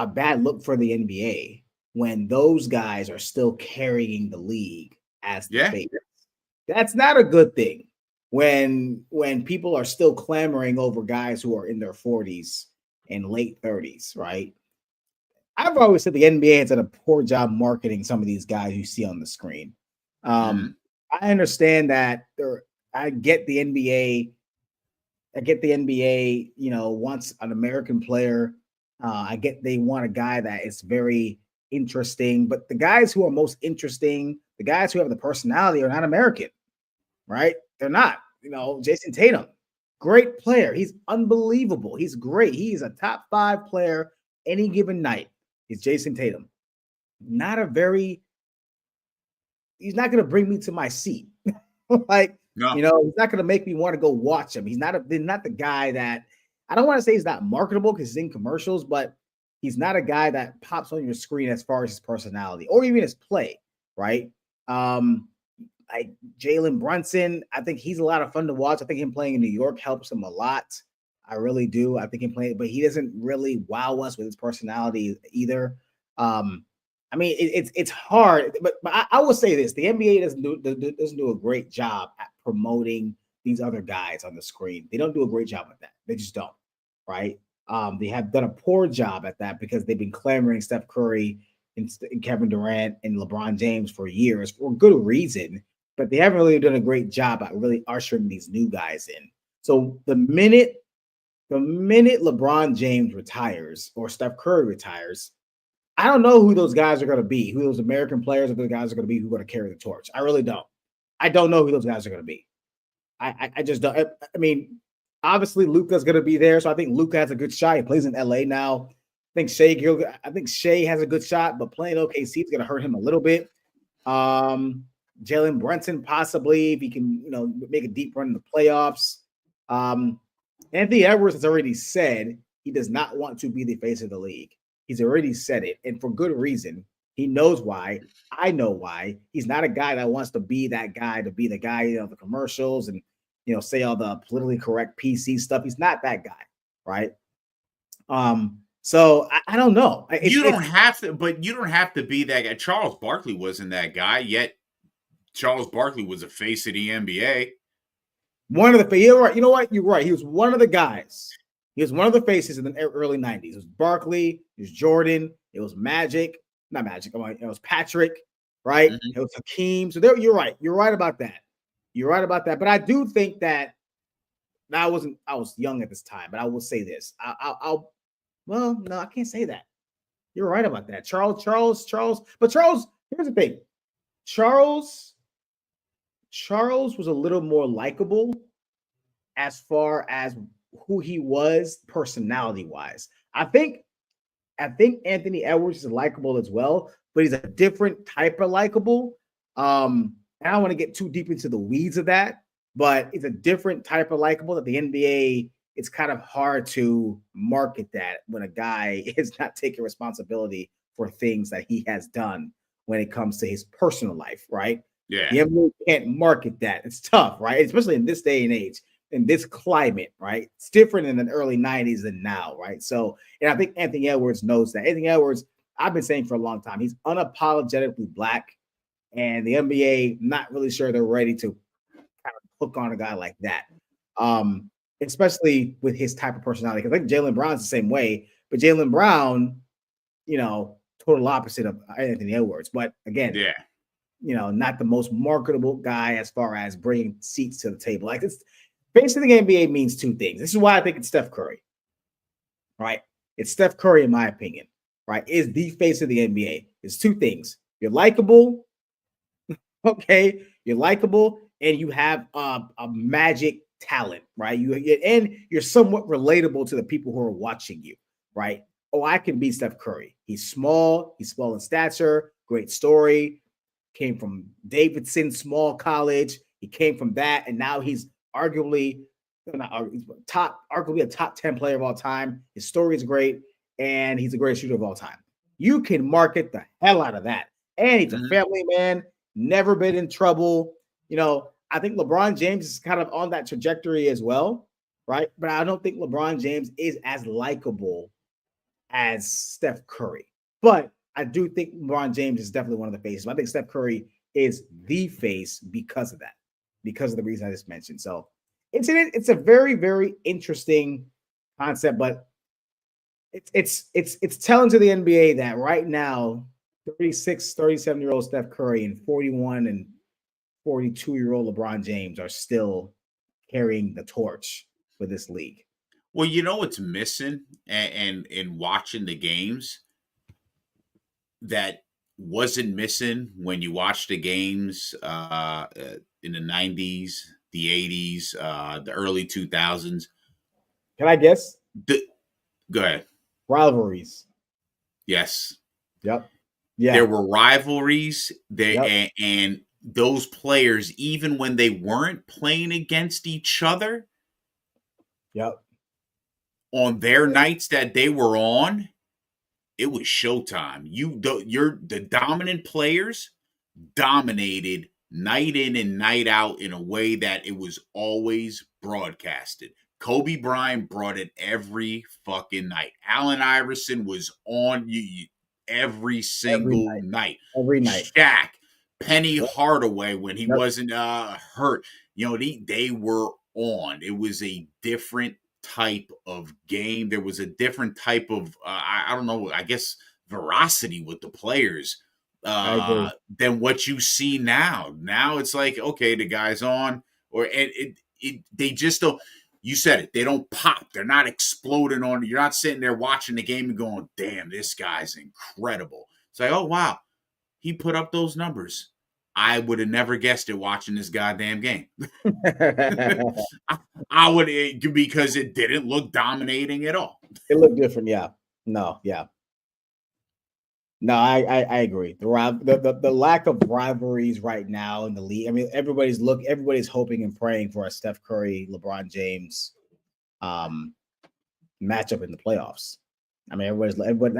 bad look for the NBA when those guys are still carrying the league as the favorites. That's not a good thing when people are still clamoring over guys who are in their 40s and late 30s, right? I've always said the NBA has done a poor job marketing some of these guys you see on the screen. I understand that I get the NBA, wants an American player. I get they want a guy that is very interesting, but the guys who are most interesting, the guys who have the personality are not American, right? They're not. Jason Tatum, great player. He's unbelievable. He's great. He's a top 5 player any given night. He's Jason Tatum. He's not going to bring me to my seat. He's not going to make me want to go watch him. He's not the guy that, I don't want to say he's not marketable because he's in commercials, but he's not a guy that pops on your screen as far as his personality or even his play, right? like Jalen Brunson, I think he's a lot of fun to watch. I think him playing in New York helps him a lot. I really do. I think him playing, but he doesn't really wow us with his personality either. I mean, it's hard, but I will say this: the NBA doesn't do a great job at promoting these other guys on the screen. They don't do a great job at that. They just don't, right? They have done a poor job at that because they've been clamoring Steph Curry and Kevin Durant and LeBron James for years for good reason, but they haven't really done a great job at really ushering these new guys in. So the minute LeBron James retires or Steph Curry retires, I don't know who those guys are going to be, who those American players or those guys are going to be who are going to carry the torch. I really don't. I don't know who those guys are going to be. I just don't. I mean, obviously Luka's going to be there, so I think Luka has a good shot. He plays in LA now. I think Shea has a good shot, but playing OKC is going to hurt him a little bit. Jalen Brunson possibly if he can, make a deep run in the playoffs. Anthony Edwards has already said he does not want to be the face of the league. He's already said it, and for good reason. He knows why. I know why. He's not a guy that wants to be that guy, the commercials and, say all the politically correct PC stuff. He's not that guy, right? So I don't know. You don't have to be that guy. Charles Barkley wasn't that guy, yet Charles Barkley was a face of the NBA. One of the, you're right. You know what? You're right. He was one of the guys. He was one of the faces in the early 90s. It was Barkley, it was Jordan, it was Magic. Not Magic. It was Patrick, right? Mm-hmm. It was Hakeem. So you're right. You're right about that. You're right about that. But I do think that I was young at this time, but I will say this. Well, no, I can't say that. You're right about that. Charles. But Charles, here's the thing. Charles was a little more likable as far as who he was personality-wise. I think Anthony Edwards is likable as well, but he's a different type of likable. I don't want to get too deep into the weeds of that, but it's a different type of likable that the NBA, it's kind of hard to market that when a guy is not taking responsibility for things that he has done when it comes to his personal life, right? Yeah. The NBA can't market that. It's tough, right? Especially in this day and age, in this climate, right? It's different in the early 90s than now, right? So, and I think Anthony Edwards knows that. Anthony Edwards, I've been saying for a long time, he's unapologetically Black, and the NBA not really sure they're ready to kind of hook on a guy like that, especially with his type of personality. Because I think Jaylen Brown's the same way, but Jaylen Brown, total opposite of Anthony Edwards. But again, yeah. Not the most marketable guy as far as bringing seats to the table. Like it's basically the NBA means two things. This is why I think it's Steph Curry, right? It's Steph Curry, in my opinion, right? Is the face of the NBA. It's two things. You're likable. Okay. You're likable and you have a magic talent, right? You're somewhat relatable to the people who are watching you, right? Oh, I can beat Steph Curry. He's small in stature, great story. Came from Davidson small college. He came from that, and now he's arguably a top 10 player of all time. His story is great, and he's the greatest shooter of all time. You can market the hell out of that. And he's a family man, never been in trouble. I think LeBron James is kind of on that trajectory as well, right? But I don't think LeBron James is as likable as Steph Curry. But I do think LeBron James is definitely one of the faces. I think Steph Curry is the face because of that, because of the reason I just mentioned. So it's a very, very interesting concept, but it's telling to the NBA that right now, 36, 37-year-old Steph Curry and 41 and 42-year-old LeBron James are still carrying the torch for this league. Well, what's missing and in watching the games that wasn't missing when you watch the games in the 90s, the 80s, the early 2000s. Can I guess? Go ahead. Rivalries. Yes. Yep. Yeah. There were rivalries there, and those players, even when they weren't playing against each other, on their nights that they were on, it was showtime. The dominant players dominated night in and night out in a way that it was always broadcasted. Kobe Bryant brought it every fucking night. Allen Iverson was on you every single night. Every night. Shaq, Penny Hardaway when he wasn't hurt. They were on. It was a different type of game. There was a different type of I don't know, I guess veracity with the players than what you see now. Now it's like, okay, the guy's on, or they just don't. You said it. They don't pop. They're not exploding on. You're not sitting there watching the game and going, "Damn, this guy's incredible." It's like, oh wow, he put up those numbers. I would have never guessed it watching this goddamn game. I would, because it didn't look dominating at all. It looked different, yeah. No, I agree. The lack of rivalries right now in the league. I mean, everybody's hoping and praying for a Steph Curry, LeBron James matchup in the playoffs. I mean,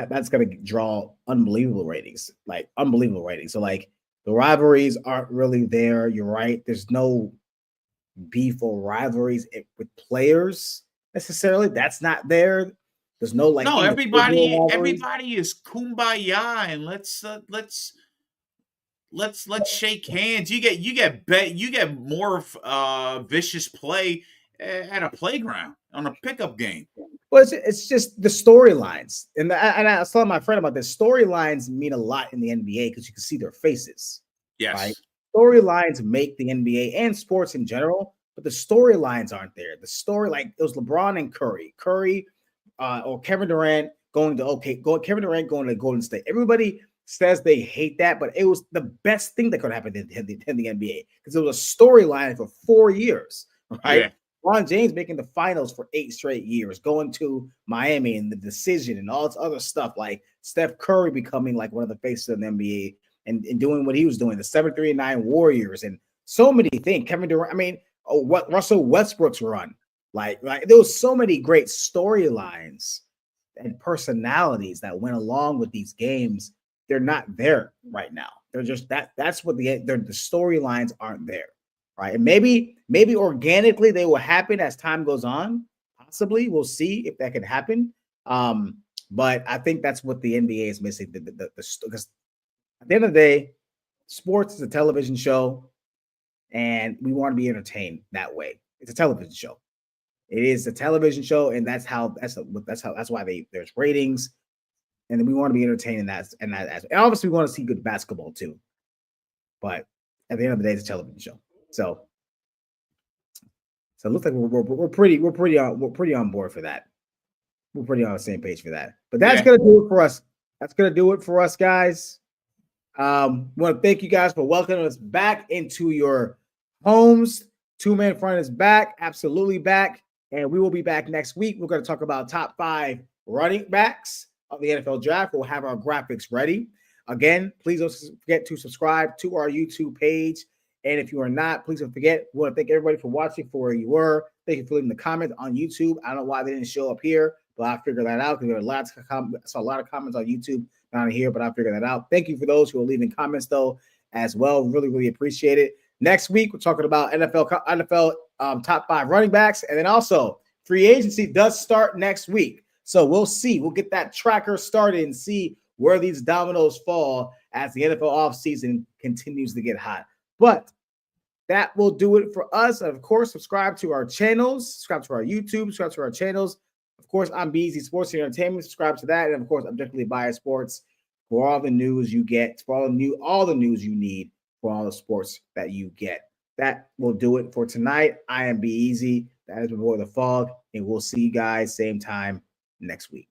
that's going to draw unbelievable ratings. So like the rivalries aren't really there. You're right. There's no beef or rivalries with players necessarily. That's not there. There's no like. No, everybody is kumbaya, and let's shake hands. You get more vicious play at a playground on a pickup game. Well, it's just the storylines, and I was telling my friend about this. Storylines mean a lot in the NBA because you can see their faces. Yes, right? Storylines make the NBA and sports in general, but the storylines aren't there. The story, like it was LeBron and Curry, or Kevin Durant going to Kevin Durant going to Golden State. Everybody says they hate that, but it was the best thing that could happen in the NBA because it was a storyline for 4 years, right? Yeah. LeBron James making the finals for 8 straight years, going to Miami and the decision and all this other stuff, like Steph Curry becoming like one of the faces of the NBA and doing what he was doing, the 7-3-9 Warriors and so many things. Kevin Durant, I mean, what Russell Westbrook's run. Like there was so many great storylines and personalities that went along with these games. They're not there right now. They're just that's what the storylines aren't there. Right. And maybe organically they will happen as time goes on. Possibly. We'll see if that can happen. But I think that's what the NBA is missing. Because at the end of the day, sports is a television show, and we want to be entertained that way. It's a television show. It is a television show, and that's why there's ratings, and then we want to be entertained in that. And obviously we want to see good basketball too. But at the end of the day, it's a television show. So it looks like we're pretty on board for that. We're pretty on the same page for that. But that's gonna do it for us. That's gonna do it for us, guys. Want to thank you guys for welcoming us back into your homes. Two Man Front is back, absolutely back, and we will be back next week. We're going to talk about top 5 running backs of the NFL draft. We'll have our graphics ready. Again, please don't forget to subscribe to our YouTube page. And if you are not, please don't forget. We want to thank everybody for watching, for where you were. Thank you for leaving the comments on YouTube. I don't know why they didn't show up here, but I figured that out because there were saw a lot of comments on YouTube down here, but I figured that out. Thank you for those who are leaving comments though as well. Really, really appreciate it. Next week, we're talking about NFL top 5 running backs, and then also free agency does start next week. So we'll see. We'll get that tracker started and see where these dominoes fall as the NFL offseason continues to get hot. But that will do it for us. And of course, subscribe to our channels, subscribe to our YouTube, subscribe to our channels. Of course, I'm BZ Sports and Entertainment. Subscribe to that. And of course, I'm definitely Bias Sports for all the news you get, for all the news you need for all the sports that you get. That will do it for tonight. I am Be Easy. That is Before the Fog. And we'll see you guys same time next week.